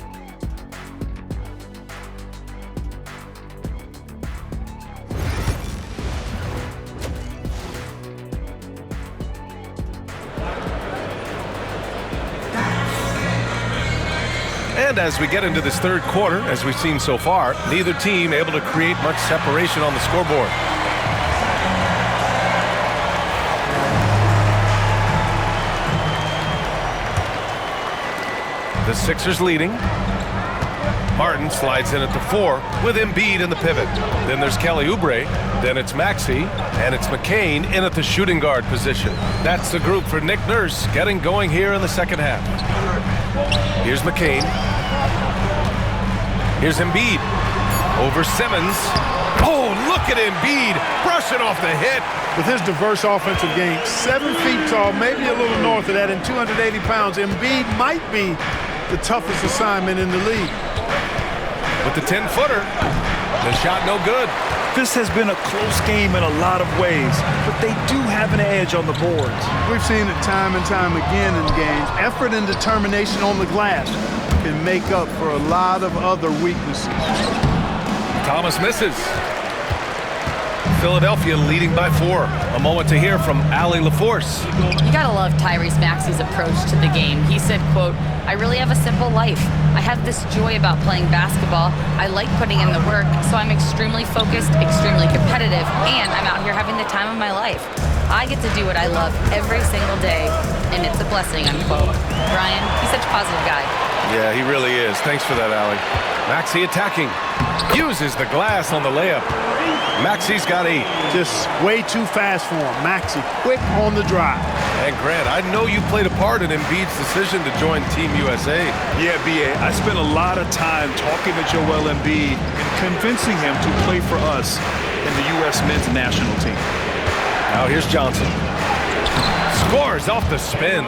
And as we get into this third quarter, as we've seen so far, neither team able to create much separation on the scoreboard. The Sixers leading. Martin slides in at the 4 with Embiid in the pivot. Then there's 𝘘𝗦, then it's 𝗵𝘁, and it's McCain in at the shooting guard position. That's the group for Nick Nurse getting going here in the second half. Here's McCain. Here's Embiid. Over Simmons. Oh, look at Embiid brushing off the hit. With his diverse offensive game, 7 feet tall, maybe a little north of that, and 280 pounds, Embiid might be the toughest assignment in the league. With the 10-footer, the shot no good. This has been a close game in a lot of ways, but they do have an edge on the boards. We've seen it time and time again in games. Effort and determination on the glass can make up for a lot of other weaknesses. Thomas misses. Philadelphia leading by 4. A moment to hear from Allie LaForce. You gotta love Tyrese Maxey's approach to the game. He said, quote, "I really have a simple life. I have this joy about playing basketball. I like putting in the work, so I'm extremely focused, extremely competitive, and I'm out here having the time of my life. I get to do what I love every single day, and it's a blessing," unquote. Brian, he's such a positive guy. Yeah, he really is. Thanks for that, Allie. Maxey attacking. Uses the glass on the layup. Maxey's got 8. Just way too fast for him. Maxey, quick on the drive. And Grant, I know you played a part in Embiid's decision to join Team USA. Yeah, B.A., I spent a lot of time talking to Joel Embiid and convincing him to play for us in the U.S. men's national team. Now here's Johnson. Scores off the spin.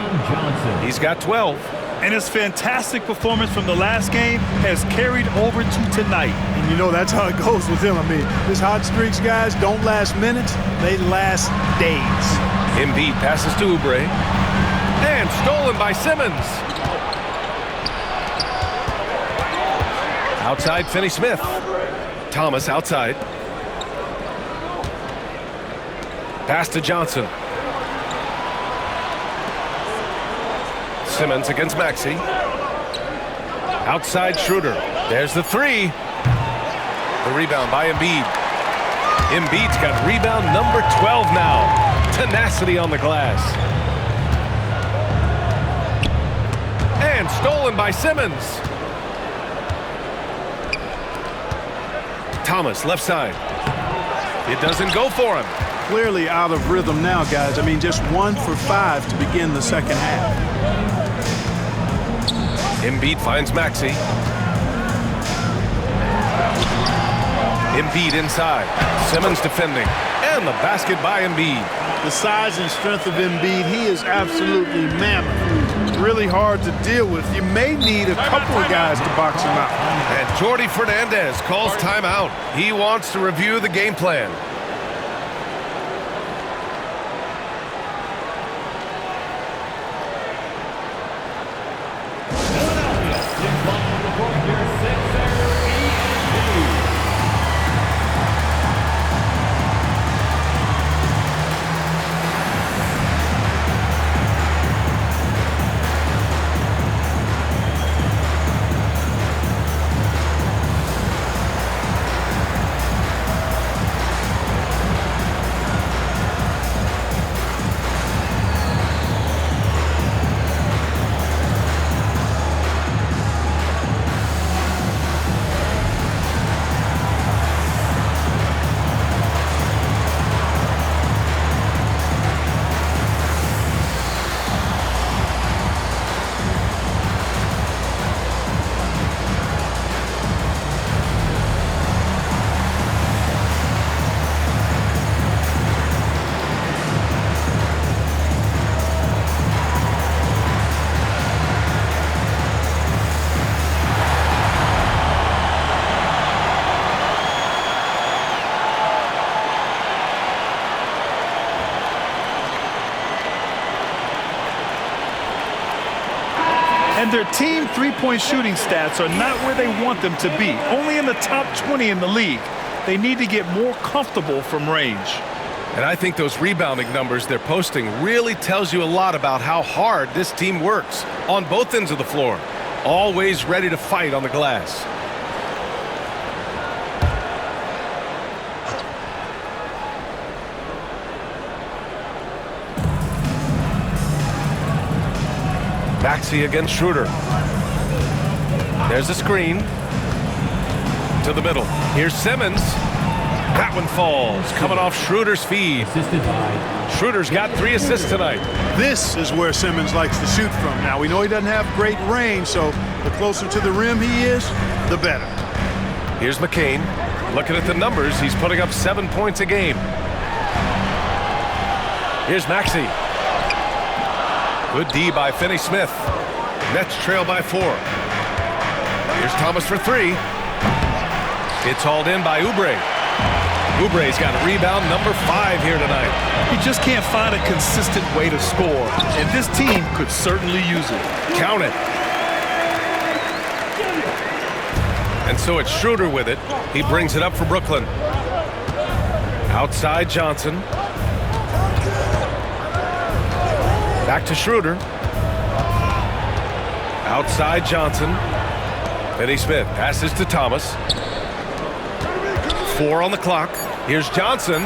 He's got 12. And his fantastic performance from the last game has carried over to tonight. And you know, that's how it goes with him. I mean, his hot streaks, guys, don't last minutes. They last days. Embiid passes to 𝗰. And stolen by Simmons. Outside, Finney-Smith. Thomas outside. Pass to Johnson. Simmons against 𝗵𝘁. Outside Schroeder. There's the 3. The rebound by Embiid. Embiid's got rebound number 12 now. Tenacity on the glass. And stolen by Simmons. Thomas, left side. It doesn't go for him. Clearly out of rhythm now, guys. I mean, just 1 for 5 to begin the second half. Embiid finds 𝗵𝘁. Embiid inside. Simmons defending. And the basket by Embiid. The size and strength of Embiid, he is absolutely mammoth. Really hard to deal with. You may need a couple of guys to box him out. And Jordi Fernandez calls timeout. He wants to review the game plan. And their team three-point shooting stats are not where they want them to be, only in the top 20 in the league. They need to get more comfortable from range. And I think those rebounding numbers they're posting really tells you a lot about how hard this team works on both ends of the floor. always ready to fight on the glass. 𝙭 against 𝘀. There's a screen. To the middle. Here's Simmons. That one falls. Coming off 𝘀's feed. 𝘀's got 3 assists tonight. This is where Simmons likes to shoot from. Now, we know he doesn't have great range, so the closer to the rim he is, the better. Here's McCain. Looking at the numbers, he's putting up 7 points a game. Here's 𝙭. Good D by Finney-Smith. Nets trail by 4. Here's Thomas for 3. It's hauled in by 𝗰. 𝗰's got rebound number 5 here tonight. He just can't find a consistent way to score, and this team could certainly use it. Count it. And so it's 𝘀 with it. He brings it up for Brooklyn. Outside Johnson. Back to 𝘀. Outside Johnson. Finney-Smith passes to Thomas. 4 on the clock. Here's Johnson.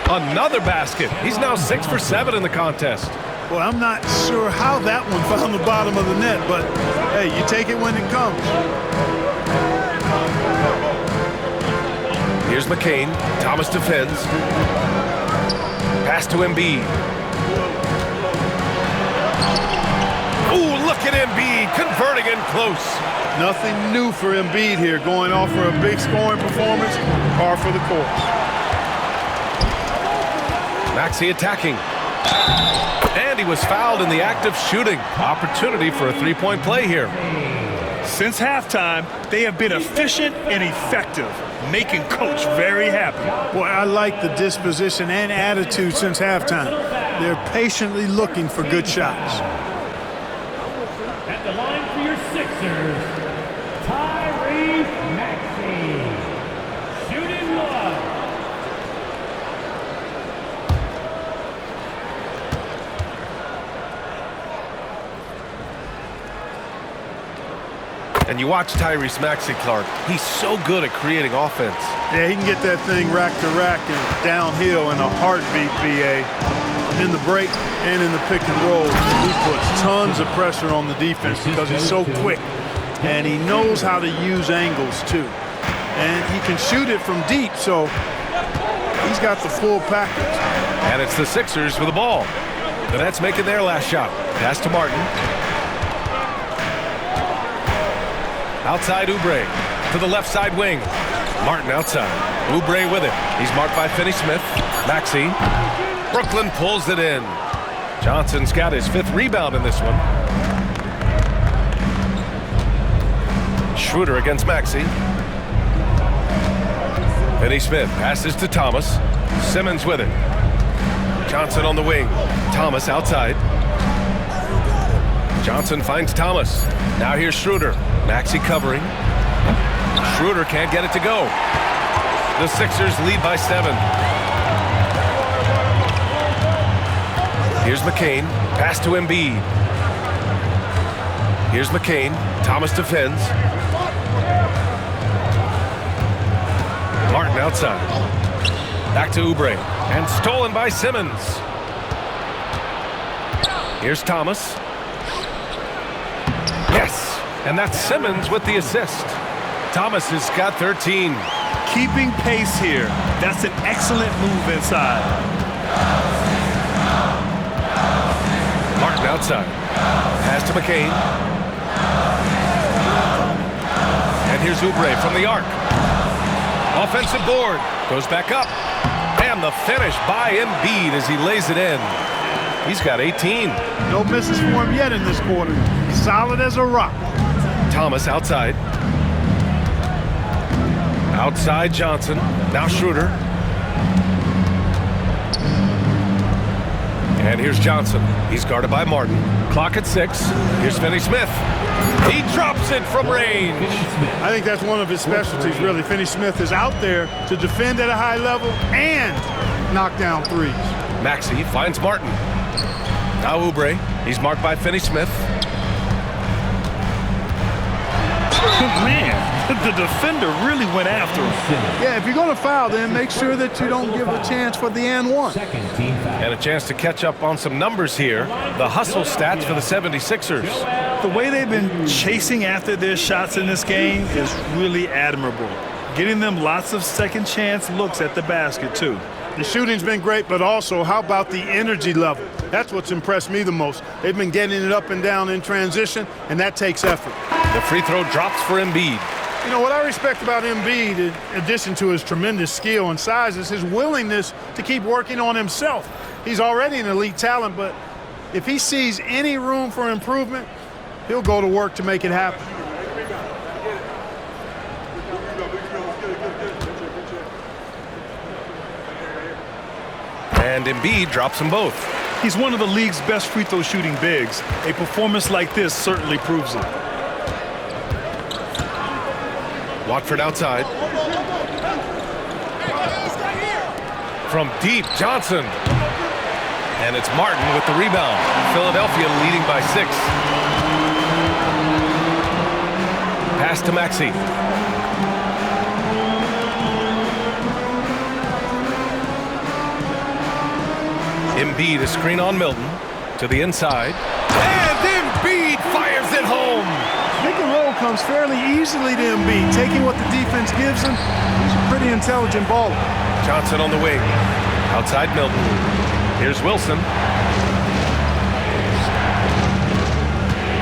Another basket. He's now 6 for 7 in the contest. Well, I'm not sure how that one found the bottom of the net, but hey, you take it when it comes. Here's McCain. Thomas defends. Pass to Embiid. Ooh, look at Embiid converting in close. Nothing new for Embiid here, going off for a big scoring performance, par for the course. 𝙭 attacking. And he was fouled in the act of shooting. Opportunity for a 3-point play here. Since halftime, they have been efficient and effective, making Coach very happy. Boy, I like the disposition and attitude since halftime. They're patiently looking for good shots. At the line for your Sixers, 𝙬𝙗. Shooting 1. And you watch Tyrese 𝙭, Clark. He's so good at creating offense. Yeah, he can get that thing rack to rack and downhill in a heartbeat, BA. In the break and in the pick and roll, he puts tons of pressure on the defense because he's so quick. And he knows how to use angles, too. And he can shoot it from deep, so he's got the full package. And it's the Sixers with the ball. The Nets making their last shot. Pass to Martin. Outside 𝗰 to the left side wing. Martin outside. 𝗰 with it. He's marked by Finney-Smith. 𝙭. Brooklyn pulls it in. Johnson's got his 5th rebound in this one. 𝘀 against 𝙭. Finney-Smith passes to Thomas. Simmons with it. Johnson on the wing. Thomas outside. Johnson finds Thomas. Now here's 𝘀. 𝙭 covering. 𝘀 can't get it to go. The Sixers lead by 7. Here's McCain. Pass to Embiid. Here's McCain. Thomas defends. Martin outside. Back to 𝗰. And stolen by Simmons. Here's Thomas. Yes. And that's Simmons with the assist. Thomas has got 13. Keeping pace here. That's an excellent move inside. Martin outside. Pass to McCain. And here's 𝗰 from the arc. Offensive board. Goes back up. And the finish by Embiid as he lays it in. He's got 18. No misses for him yet in this quarter. Solid as a rock. Thomas outside. Outside Johnson. Now 𝘀. And here's Johnson. He's guarded by Martin. Clock at 6. Here's Finney-Smith. He drops it from range. I think that's one of his specialties, really. Finney-Smith is out there to defend at a high level and knock down threes. 𝙭 finds Martin. Now 𝗰. He's marked by Finney-Smith. The defender really went after him. Yeah, if you're going to foul, then make sure that you don't give a chance for the and one. And a chance to catch up on some numbers here. The hustle stats for the 76ers. The way they've been chasing after their shots in this game is really admirable. Getting them lots of second chance looks at the basket, too. The shooting's been great, but also, how about the energy level? That's what's impressed me the most. They've been getting it up and down in transition, and that takes effort. The free throw drops for Embiid. You know, what I respect about Embiid, in addition to his tremendous skill and size, is his willingness to keep working on himself. He's already an elite talent, but if he sees any room for improvement, he'll go to work to make it happen. And Embiid drops them both. He's one of the league's best free throw shooting bigs. A performance like this certainly proves it. Watford outside. From deep, Johnson. And it's Martin with the rebound. Philadelphia leading by 6. Pass to 𝙑𝙬. Embiid, a screen on Milton to the inside. And Embiid fires it home. Pick and roll comes fairly easily to Embiid, taking what the defense gives him. He's a pretty intelligent baller. Johnson on the wing. Outside Milton. Here's Wilson.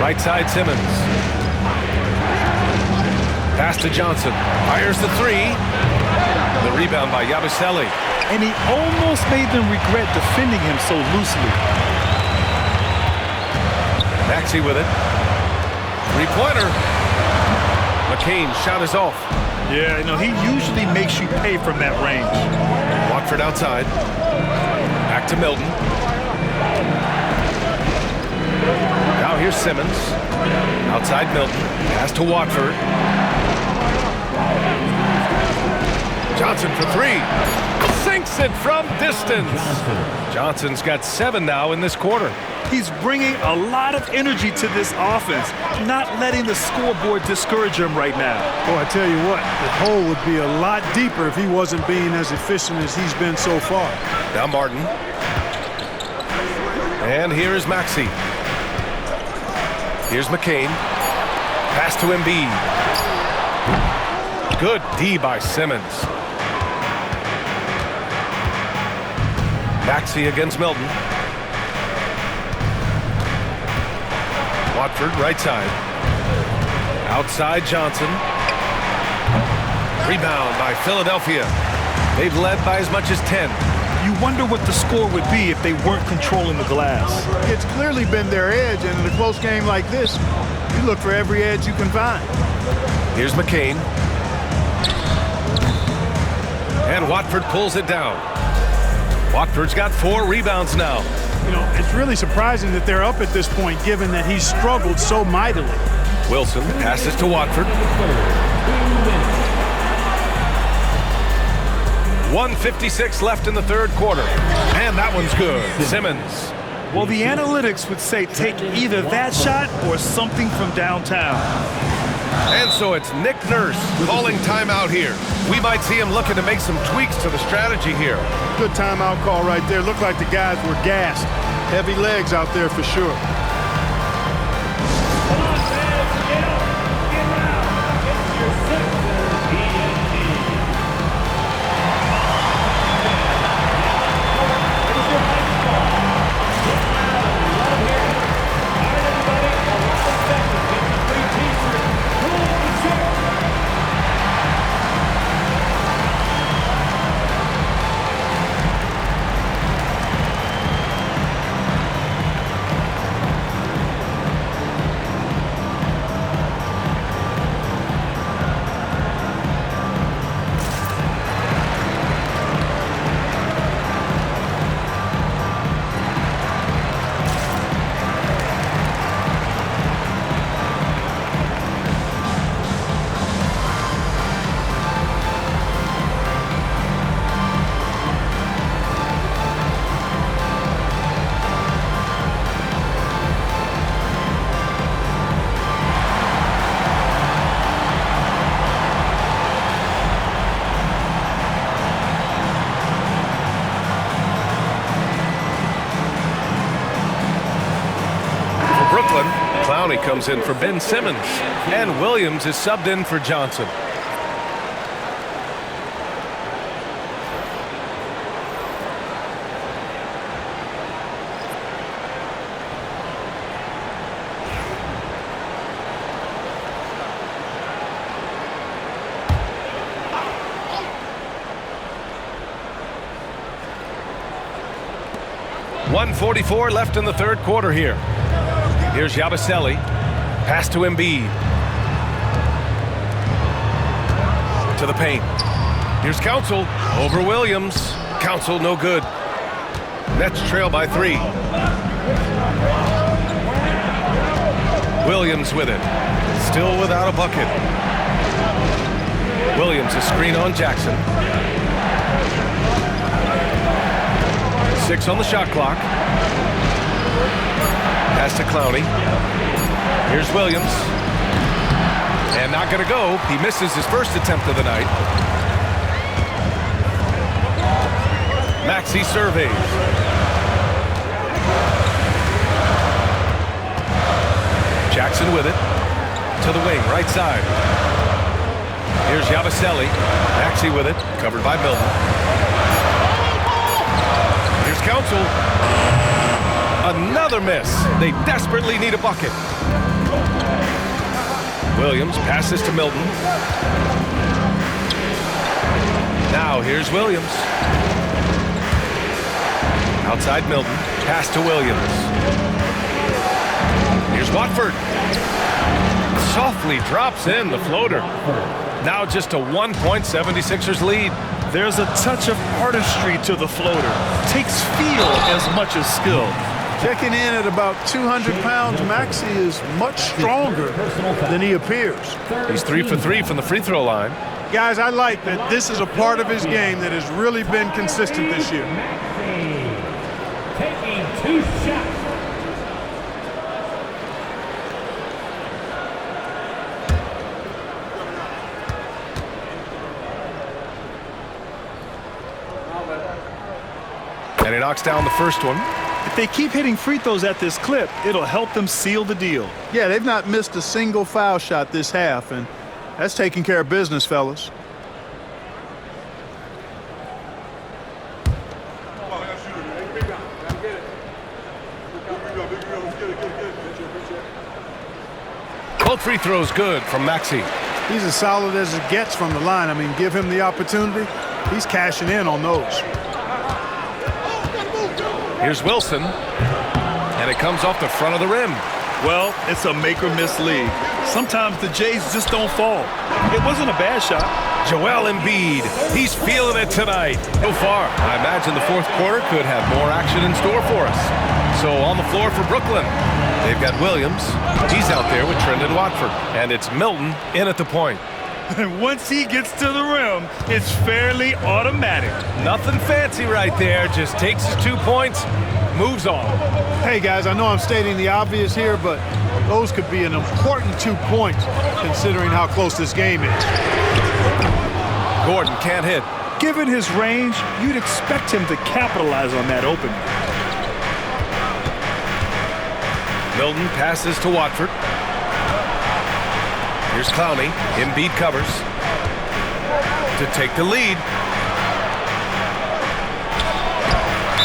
Right side Simmons. Pass to Johnson. Fires the 3. The rebound by Yabusele. And he almost made them regret defending him so loosely. 𝙑𝙬 with it. Three-pointer. McCain shot is off. Yeah, you know, he usually makes you pay from that range. Watford outside. Back to Milton. Now here's Simmons. Outside Milton. Pass to Watford. Johnson for 3. Sinks it from distance. Johnson's got 7 now in this quarter. He's bringing a lot of energy to this offense, not letting the scoreboard discourage him right now. Boy, I tell you what, the hole would be a lot deeper if he wasn't being as efficient as he's been so far. Now Martin. And here is 𝙑𝙬. Here's McCain. Pass to Embiid. Good D by Simmons. 𝙑𝙬 against Milton. Watford right side. Outside Johnson. Rebound by Philadelphia. They've led by as much as 10. You wonder what the score would be if they weren't controlling the glass. It's clearly been their edge, and in a close game like this, you look for every edge you can find. Here's McCain. And Watford pulls it down. Watford's got 4 rebounds now. You know, it's really surprising that they're up at this point, given that he's struggled so mightily. Wilson passes to Watford. 1:56 left in the third quarter. And that one's good. Simmons. Well, the analytics would say take either that shot or something from downtown. And so it's Nick Nurse calling timeout here. We might see him looking to make some tweaks to the strategy here. Good timeout call right there. Looked like the guys were gassed. Heavy legs out there for sure. Williams in for Ben Simmons. And Williams is subbed in for Johnson. .144 left in the third quarter here. Here's Yabusele. Pass to Embiid. To the paint. Here's Council over Williams. Council no good. Nets trail by 3. Williams with it. Still without a bucket. Williams a screen on Jackson. 6 on the shot clock. Pass to Clowney. Here's Williams. And not going to go. He misses his first attempt of the night. 𝙭𝘂 surveys. Jackson with it. To the wing, right side. Here's Yabusele. 𝙭with it. Covered by Milton. Here's Council. Another miss. They desperately need a bucket. Williams passes to Milton. Now here's Williams. Outside Milton. Pass to Williams. Here's Watford. Softly drops in the floater. Now just a 1-point 76ers lead. There's a touch of artistry to the floater. Takes feel as much as skill. Checking in at about 200 pounds, 𝗵𝘂 is much stronger than he appears. He's 3 for 3 from the free throw line. Guys, I like that this is a part of his game that has really been consistent this year. Taking 2 shots. And he knocks down the first one. If they keep hitting free throws at this clip, it'll help them seal the deal. Yeah, they've not missed a single foul shot this half, and that's taking care of business, fellas. Both free throws good from 𝗵𝘂. He's as solid as it gets from the line. I mean, give him the opportunity, he's cashing in on those. Here's Wilson, and it comes off the front of the rim. Well, it's a make-or-miss league. Sometimes the Jays just don't fall. It wasn't a bad shot. Joel Embiid, he's feeling it tonight. So far, I imagine the fourth quarter could have more action in store for us. So on the floor for Brooklyn, they've got Williams. He's out there with Trendon Watford, and it's Milton in at the point. And once he gets to the rim, it's fairly automatic. Nothing fancy right there, just takes his 2 points, moves on. Hey guys, I know I'm stating the obvious here, but those could be an important 2 points considering how close this game is. Gordon can't hit. Given his range, you'd expect him to capitalize on that opening. Milton passes to Watford. Here's Clowney. Embiid covers to take the lead.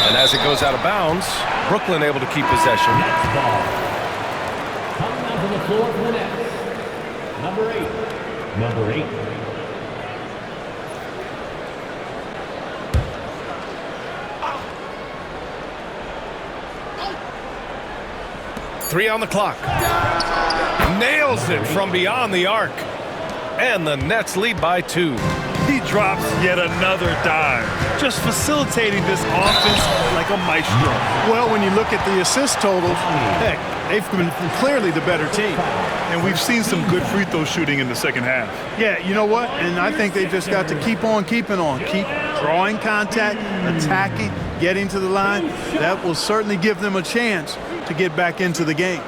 And as it goes out of bounds, Brooklyn able to keep possession. Coming out to the floor for the Nets. Number 8. Number 8. Three on the clock. Nails it from beyond the arc. And the Nets lead by 2. He drops yet another dime, just facilitating this offense like a maestro. Well, when you look at the assist totals, heck, they've been clearly the better team. And we've seen some good free throw shooting in the second half. Yeah, you know what? And I think they've just got to keep on keeping on. Keep drawing contact, attacking, getting to the line. That will certainly give them a chance to get back into the game.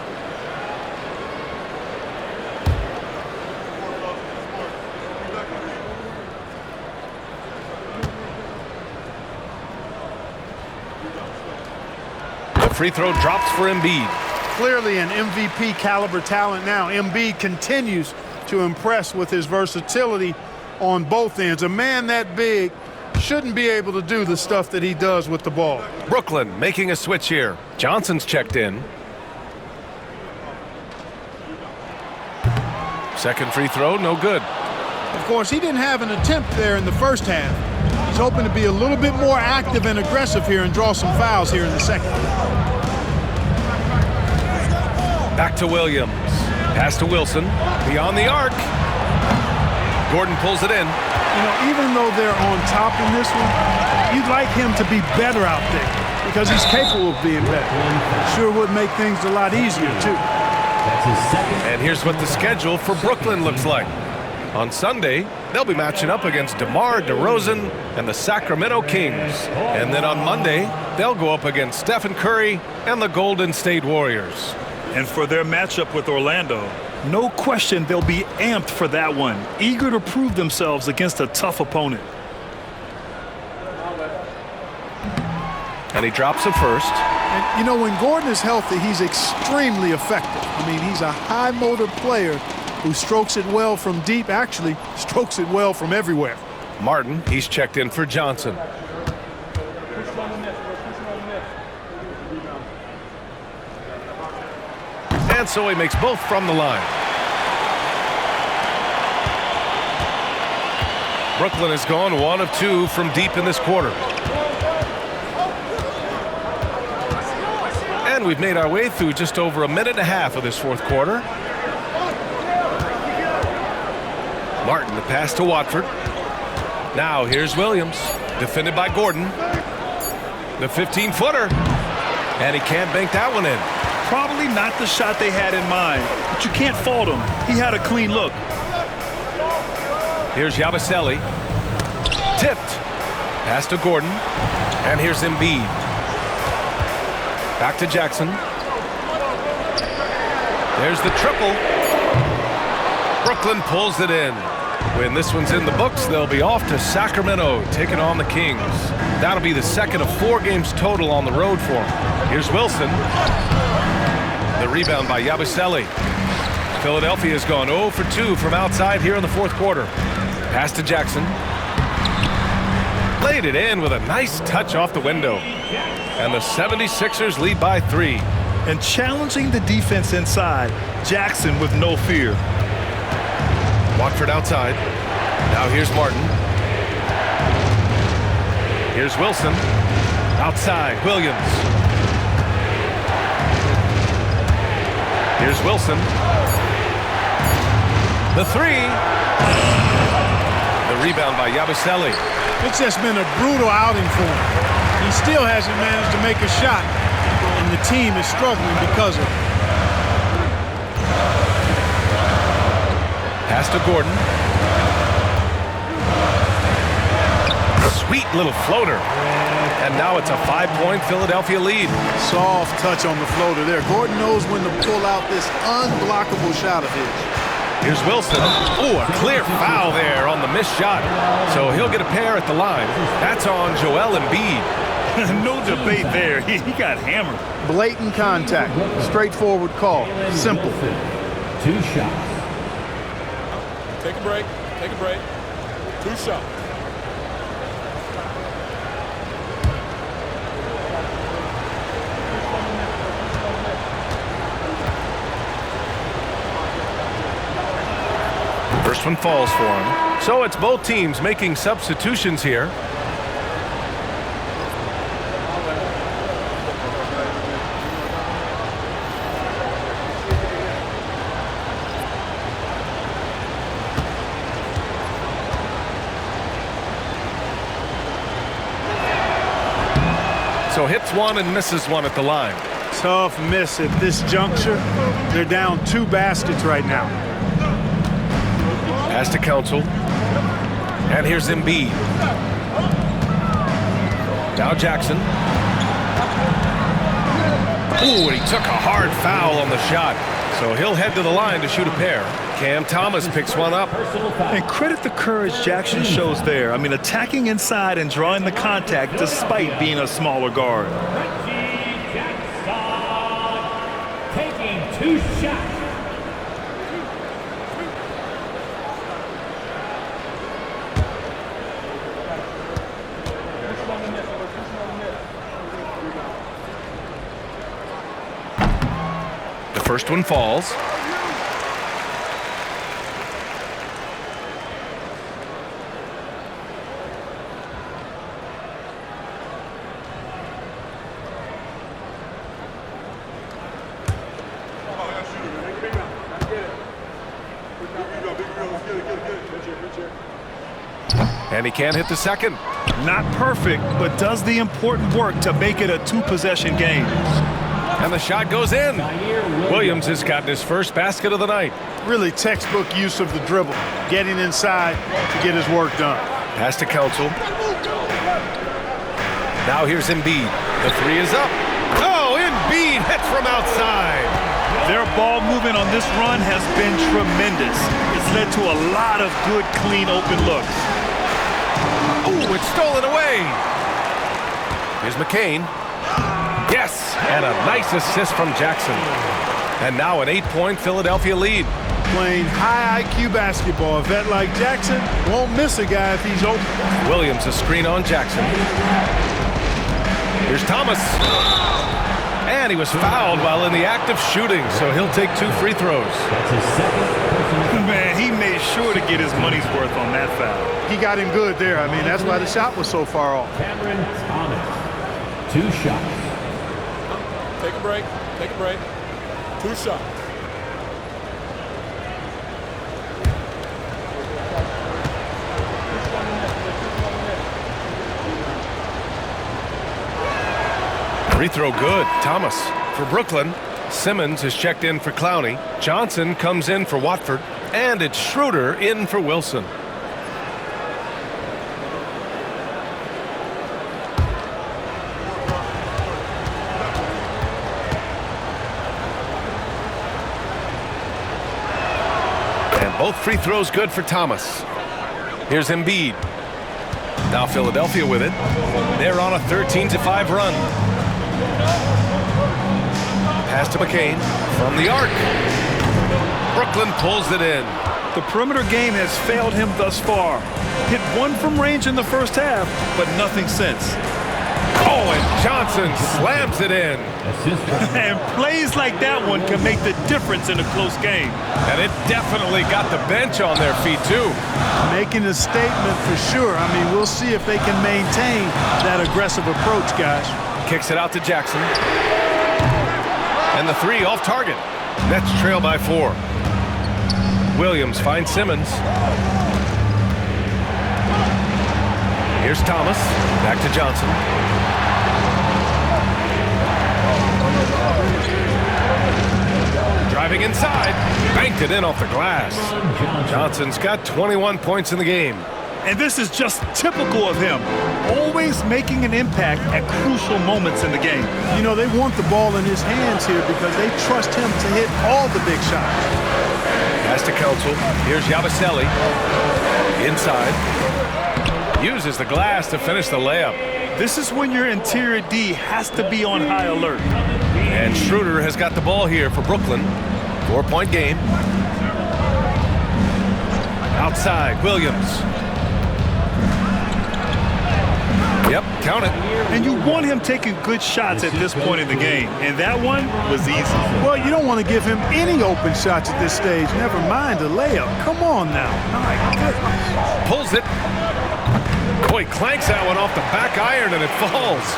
The free throw drops for Embiid. Clearly an MVP caliber talent now. Embiid continues to impress with his versatility on both ends. A man that big shouldn't be able to do the stuff that he does with the ball. Brooklyn making a switch here. Johnson's checked in. Second free throw, no good. Of course, he didn't have an attempt there in the first half. He's hoping to be a little bit more active and aggressive here and draw some fouls here in the second. Back to Williams. Pass to Wilson. Beyond the arc. Gordon pulls it in. You know, even though they're on top in this one, you'd like him to be better out there because he's capable of being better. Sure would make things a lot easier, too. And here's what the schedule for Brooklyn looks like. On Sunday, they'll be matching up against DeMar DeRozan and the Sacramento Kings. And then on Monday, they'll go up against Stephen Curry and the Golden State Warriors. And for their matchup with Orlando, no question they'll be amped for that one, eager to prove themselves against a tough opponent. And he drops it first. And, you know, when Gordon is healthy, he's extremely effective. I mean, he's a high-motor player who strokes it well from deep, actually strokes it well from everywhere. Martin, he's checked in for Johnson. And so he makes both from the line. Brooklyn has gone 1 of 2 from deep in this quarter. And we've made our way through just over a minute and a half of this fourth quarter. Martin, the pass to Watford. Now here's Williams, defended by Gordon. The 15-footer. And he can't bank that one in. Probably not the shot they had in mind, but you can't fault him. He had a clean look. Here's Yabusele. Tipped. Pass to Gordon. And here's Embiid. Back to Jackson. There's the triple. Brooklyn pulls it in. When this one's in the books, they'll be off to Sacramento, taking on the Kings. That'll be the second of 4 games total on the road for them. Here's Wilson. The rebound by Yabusele. Philadelphia has gone 0 for 2 from outside here in the fourth quarter. Pass to Jackson. Laid it in with a nice touch off the window. And the 76ers lead by 3. And challenging the defense inside, Jackson with no fear. Watford outside. Now here's Martin. Here's Wilson. Outside, Williams. Here's Wilson. The 3. The rebound by Yabusele. It's just been a brutal outing for him. He still hasn't managed to make a shot, and the team is struggling because of it. Pass to Gordon. Sweet little floater. And now it's a 5-point Philadelphia lead. Soft touch on the floater there. Gordon knows when to pull out this unblockable shot of his. Here's Wilson. Ooh, a clear foul there on the missed shot. So he'll get a pair at the line. That's on Joel Embiid. No debate there. He got hammered. Blatant contact. Straightforward call. Simple. 2 shots. Take a break. Take a break. 2 shots. First one falls for him. So it's both teams making substitutions here. So hits one and misses one at the line. Tough miss at this juncture. They're down 2 baskets right now. Pass to Council. And here's Embiid. Now Jackson. Ooh, and he took a hard foul on the shot. So he'll head to the line to shoot a pair. Cam Thomas picks one up. And credit the courage Jackson shows there. I mean, attacking inside and drawing the contact despite being a smaller guard. 2 shots. The first one falls. And he can't hit the second. Not perfect, but does the important work to make it a 2-possession game. And the shot goes in. Williams has gotten his first basket of the night. Really textbook use of the dribble, getting inside to get his work done. Pass to Council. Now here's Embiid. The three is up. Oh, Embiid hits from outside. Their ball movement on this run has been tremendous. It's led to a lot of good, clean, open looks. Ooh, it's stolen away. Here's McCain. Yes, and a nice assist from Jackson. And now an 8-point Philadelphia lead. Playing high IQ basketball. A vet like Jackson won't miss a guy if he's open. Williams a screen on Jackson. Here's Thomas. And he was fouled while in the act of shooting, so he'll take 2 free throws. That's his second. Man, he made sure to get his money's worth on that foul. He got him good there. I mean, that's why the shot was so far off. Cameron Thomas. 2 shots. Take a break. Take a break. 2 shots. Free throw good. Thomas for Brooklyn. Simmons has checked in for Clowney. Johnson comes in for Watford. And it's Schroeder in for Wilson. And both free throws good for Thomas. Here's Embiid. Now Philadelphia with it. They're on a 13-5 run. Pass to McCain from the arc. Brooklyn pulls it in. The perimeter game has failed him thus far. Hit 1 from range in the first half, but nothing since. Oh, and Johnson slams it in. And plays like that one can make the difference in a close game. And it definitely got the bench on their feet, too. Making a statement for sure. I mean, we'll see if they can maintain that aggressive approach, guys. Kicks it out to Jackson. And the 3 off target. Nets trail by 4. Williams finds Simmons. Here's Thomas. Back to Johnson. Driving inside. Banked it in off the glass. Johnson's got 21 points in the game. And this is just typical of him. Always making an impact at crucial moments in the game. You know, they want the ball in his hands here because they trust him to hit all the big shots. Pass to Council. Here's 𝗵𝘆. Inside. Uses the glass to finish the layup. This is when your interior D has to be on high alert. And Schroeder has got the ball here for Brooklyn. 4-point game. Outside, Williams. Yep, count it. And you want him taking good shots at this point in the game. And that one was easy. Well, you don't want to give him any open shots at this stage. Never mind a layup. Come on now. My goodness. Pulls it. Boy, clanks that one off the back iron and it falls.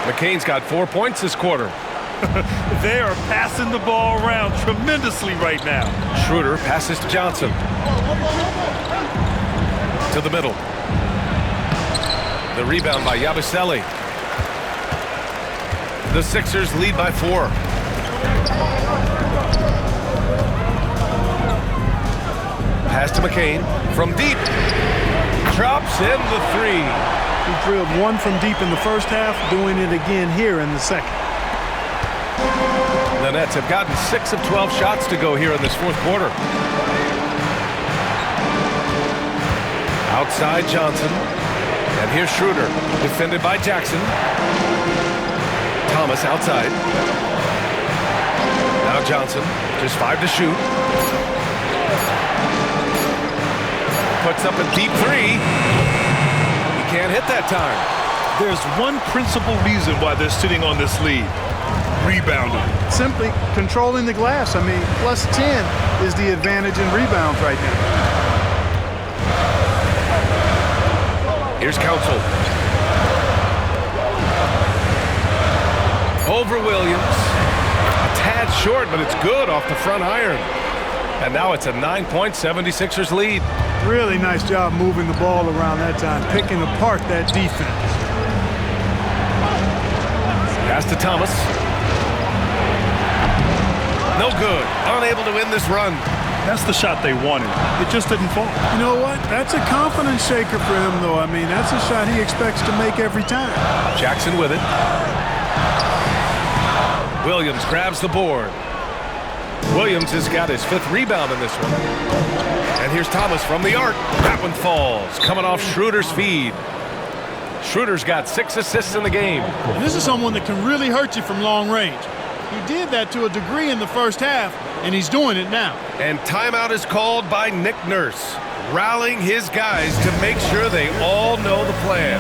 McCain's got 4 points this quarter. They are passing the ball around tremendously right now. Schroeder passes to Johnson. To the middle. The rebound by 𝗵𝘆. The Sixers lead by 4. Pass to McCain from deep. Drops in the 3. He drilled 1 from deep in the first half, doing it again here in the second. The Nets have gotten 6 of 12 shots to go here in this 4th quarter. Outside Johnson. And here's Schroeder, defended by Jackson. Thomas outside. Now Johnson, just 5 to shoot. Puts up a deep 3. He can't hit that time. There's one principal reason why they're sitting on this lead. Rebounding. Simply controlling the glass. I mean, plus 10 is the advantage in rebounds right now. Here's Council. Over Williams. A tad short, but it's good off the front iron. And now it's a 9-point 76ers lead. Really nice job moving the ball around that time, picking apart that defense. Pass to Thomas. No good. Unable to win this run. That's the shot they wanted. It just didn't fall. You know what? That's a confidence shaker for him, though. I mean, that's a shot he expects to make every time. Jackson with it. Williams grabs the board. Williams has got his 5th rebound in this one. And here's Thomas from the arc. That one falls, coming off Schroeder's feed. Schroeder's got 6 assists in the game. And this is someone that can really hurt you from long range. He did that to a degree in the first half, and he's doing it now. And timeout is called by Nick Nurse, rallying his guys to make sure they all know the plan.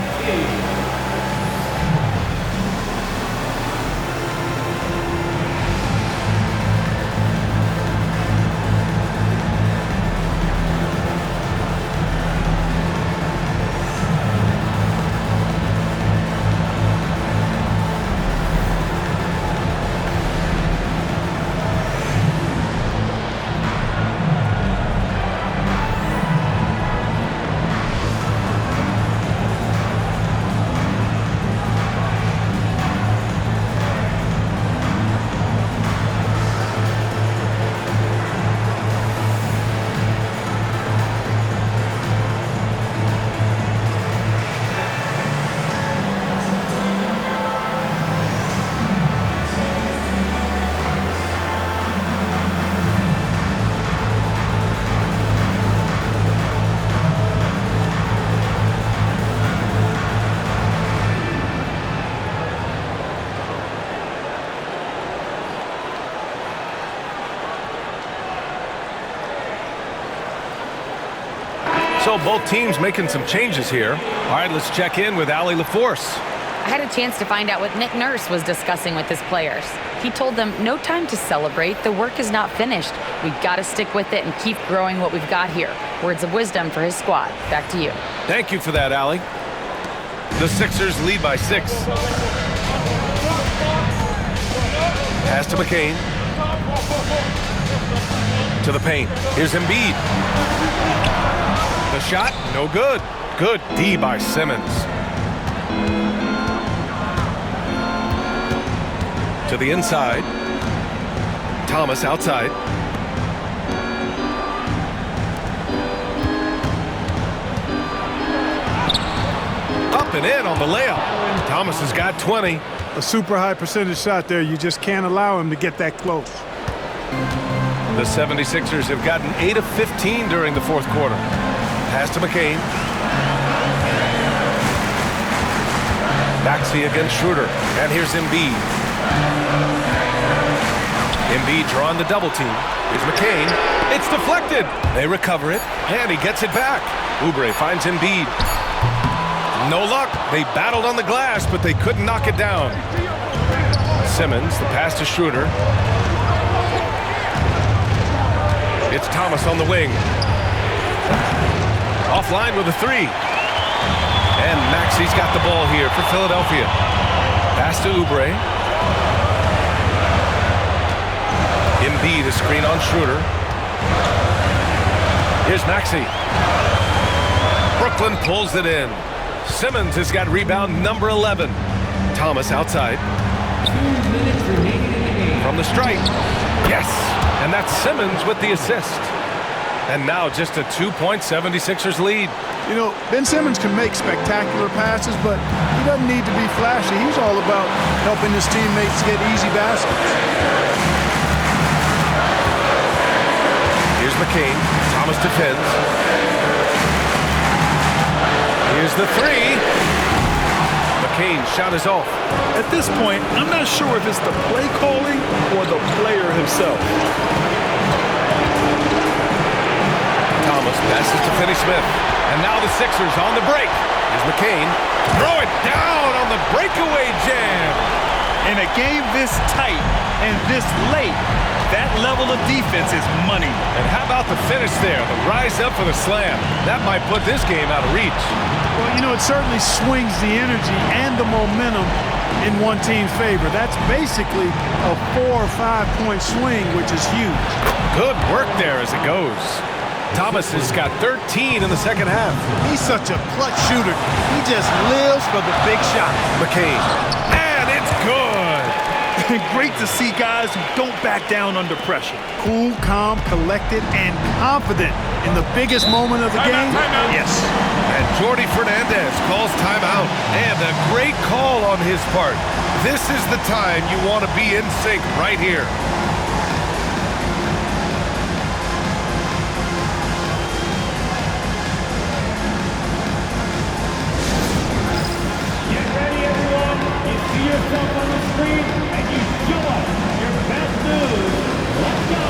So both teams making some changes here. All right, let's check in with Allie LaForce. I had a chance to find out what Nick Nurse was discussing with his players. He told them, no time to celebrate. The work is not finished. We've got to stick with it and keep growing what we've got here. Words of wisdom for his squad. Back to you. Thank you for that, Allie. The Sixers lead by 6. Pass to McCain. To the paint. Here's Embiid. The shot, no good. Good D by Simmons. To the inside. Thomas outside. Up and in on the layup. Thomas has got 20. A super high percentage shot there. You just can't allow him to get that close. The 76ers have gotten 8 of 15 during the 4th quarter. Pass to McCain. 𝙭against Schroeder. And here's Embiid. Embiid drawing the double team. Here's McCain. It's deflected. They recover it, and he gets it back. 𝗚 finds Embiid. No luck. They battled on the glass, but they couldn't knock it down. Simmons, the pass to Schroeder. It's Thomas on the wing. Offline with a 3. And 𝗫's got the ball here for Philadelphia. Pass to 𝗚. Embiid, a screen on Schroeder. Here's 𝗫. Brooklyn pulls it in. Simmons has got rebound number 11. Thomas outside. 2 minutes remaining in the game. From the stripe. Yes! And that's Simmons with the assist. And now just a 2-point 76ers lead. You know, Ben Simmons can make spectacular passes, but he doesn't need to be flashy. He's all about helping his teammates get easy baskets. Here's McCain. Thomas defends. Here's the 3. McCain's shot is off. At this point, I'm not sure if it's the play calling or the player himself. Thomas passes to Finney-Smith. And now the Sixers on the break. Here's McCain. Throw it down on the breakaway jam. In a game this tight and this late, that level of defense is money. And how about the finish there? The rise up for the slam. That might put this game out of reach. Well, you know, it certainly swings the energy and the momentum in one team's favor. That's basically a 4 or 5 point swing, which is huge. Good work there as it goes. Thomas has got 13 in the second half. He's such a clutch shooter. He just lives for the big shot. McCain. And it's good. Great to see guys who don't back down under pressure. Cool, calm, collected, and confident in the biggest moment of the game. Yes. And Jordi Fernandez calls timeout. And a great call on his part. This is the time you want to be in sync right here. Get ready, everyone. You see yourself on the screen, and you show us your best moves. Let's go.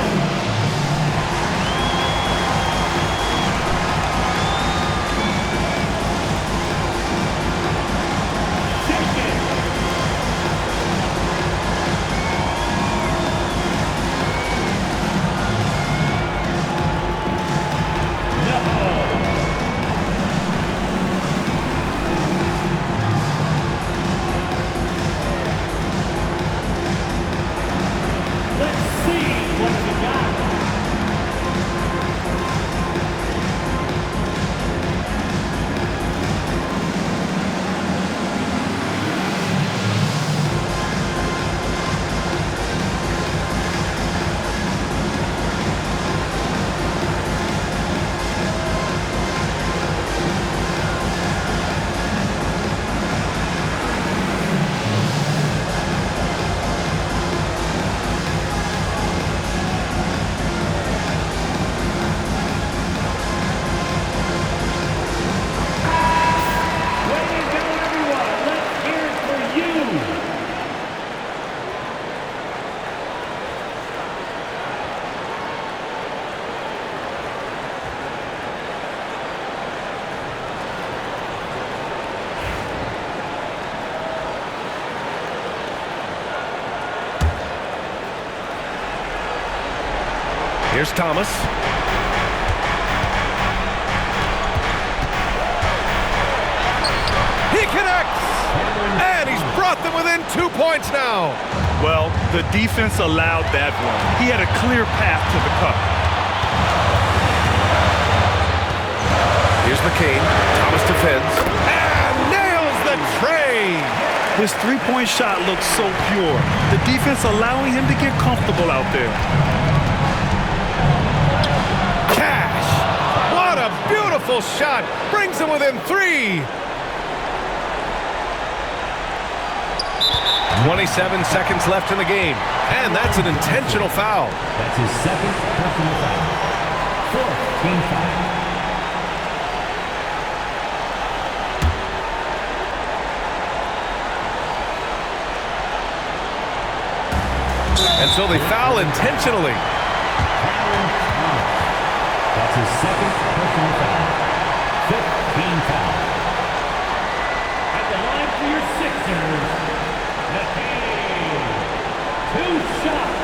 Take it. Let's see what you got. Way to go, everyone. Let's hear it for you. Here's Thomas. He connects! And he's brought them within 2 points now. Well, the defense allowed that one. He had a clear path to the cup. Here's McCain. Thomas defends. And nails the tray! His three-point shot looks so pure. The defense allowing him to get comfortable out there. Cash! What a beautiful shot! Brings them within 3! 27 seconds left in the game. And that's an intentional foul. That's his second personal foul. Fourth team foul. And so they foul intentionally. That's his second personal foul. 15 foul. At the line for your Sixers, McCain. 2 shots.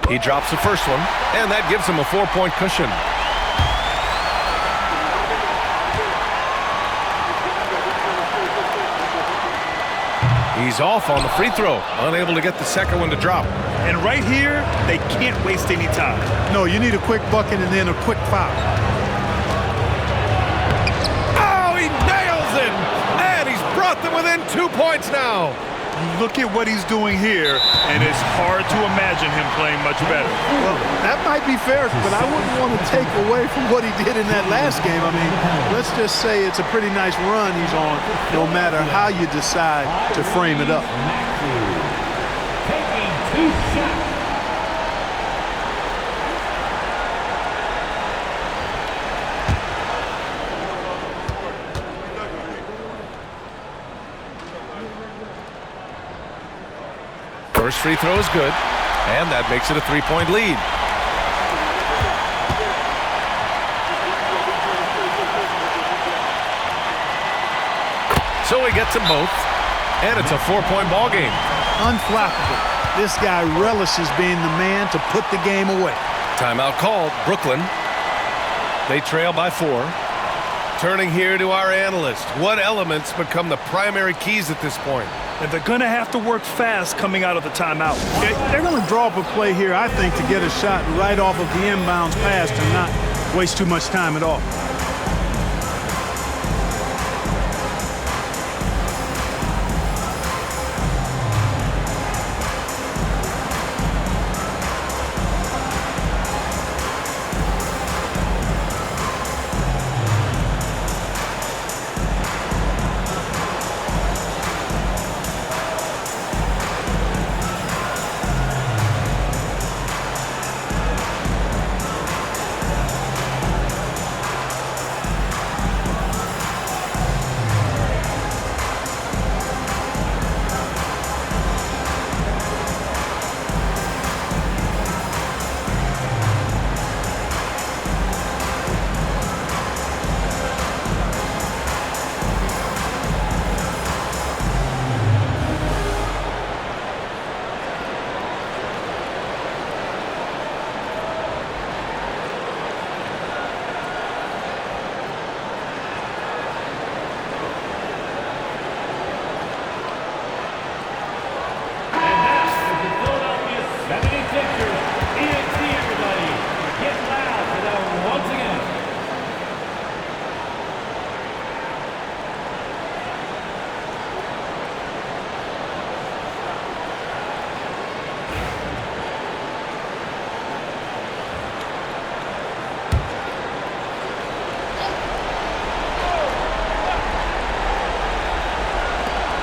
He drops the first one, and that gives him a 4-point cushion. He's off on the free throw, unable to get the second one to drop. And right here, they can't waste any time. No, you need a quick bucket and then a quick foul. Oh, he nails it! And he's brought them within 2 points now. You look at what he's doing here, and it's hard to imagine him playing much better. Well, that might be fair, but I wouldn't want to take away from what he did in that last game. I mean, let's just say it's a pretty nice run he's on, no matter how you decide to frame it up. Taking 2 shots. First free throw is good, and that makes it a 3-point lead. So he gets them both, and it's a 4-point ball game. Unflappable. This guy relishes being the man to put the game away. Timeout called, Brooklyn. They trail by 4. Turning here to our analyst. What elements become the primary keys at this point? And they're going to have to work fast coming out of the timeout. They're going to draw up a play here, I think, to get a shot right off of the inbounds pass and not waste too much time at all.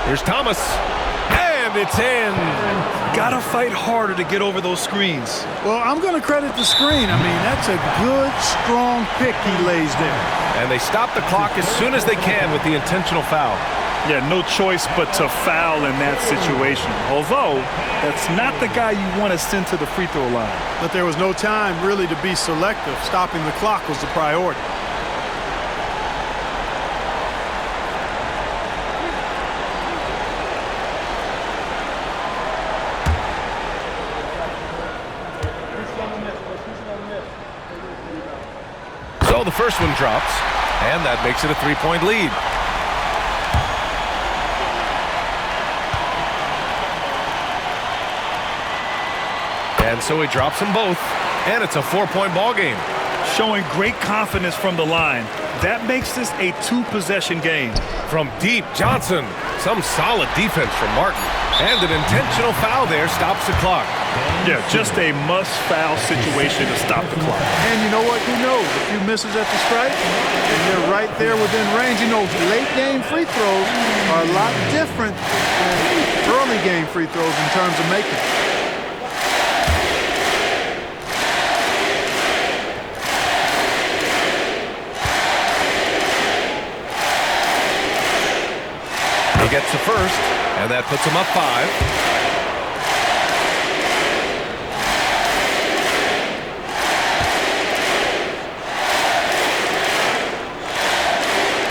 Here's Thomas, and it's in. Gotta fight harder to get over those screens. Well, I'm going to credit the screen. I mean, that's a good, strong pick he lays there. And they stop the clock as soon as they can with the intentional foul. Yeah, no choice but to foul in that situation. Although, that's not the guy you want to send to the free throw line. But there was no time really to be selective. Stopping the clock was the priority. So the first one drops, and that makes it a 3-point lead. And so he drops them both, and it's a 4-point ball game. Showing great confidence from the line. That makes this a 2-possession game. From deep, Johnson. Some solid defense from Martin. And an intentional foul there stops the clock. Yeah, just a must-foul situation to stop the clock. And you know what? Who knows? A few misses at the stripe, and they're right there within range. You know, late-game free throws are a lot different than early-game free throws in terms of making. He gets the first, and that puts him up 5.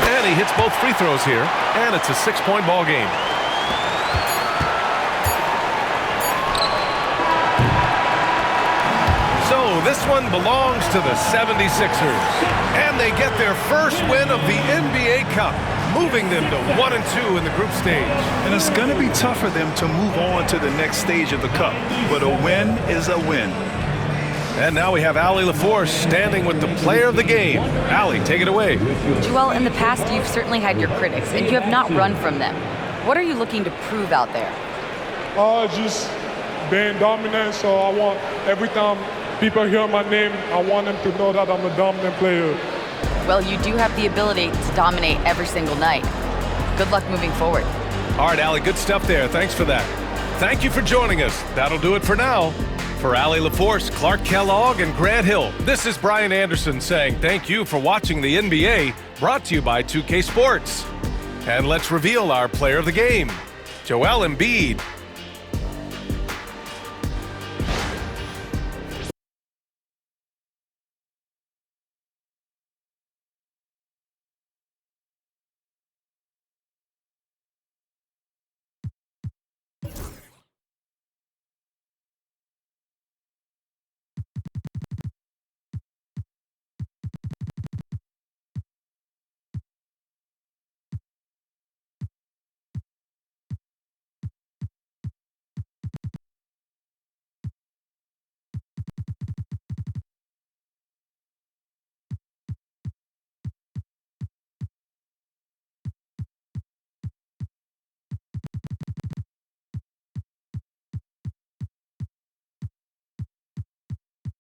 And he hits both free throws here, and it's a 6-point ball game. So this one belongs to the 76ers, and they get their first win of the NBA Cup, moving them to 1-2 in the group stage. And it's going to be tough for them to move on to the next stage of the Cup, but a win is a win. And now we have Allie LaForce standing with the player of the game. Allie, take it away. Joel, in the past, you've certainly had your critics, and you have not run from them. What are you looking to prove out there? Just being dominant. So I want every time people hear my name, I want them to know that I'm a dominant player. Well, you do have the ability to dominate every single night. Good luck moving forward. All right, Allie, good stuff there. Thanks for that. Thank you for joining us. That'll do it for now. For Allie LaForce, Clark Kellogg, and Grant Hill, this is Brian Anderson saying thank you for watching the NBA, brought to you by 2K Sports. And let's reveal our player of the game. Joel Embiid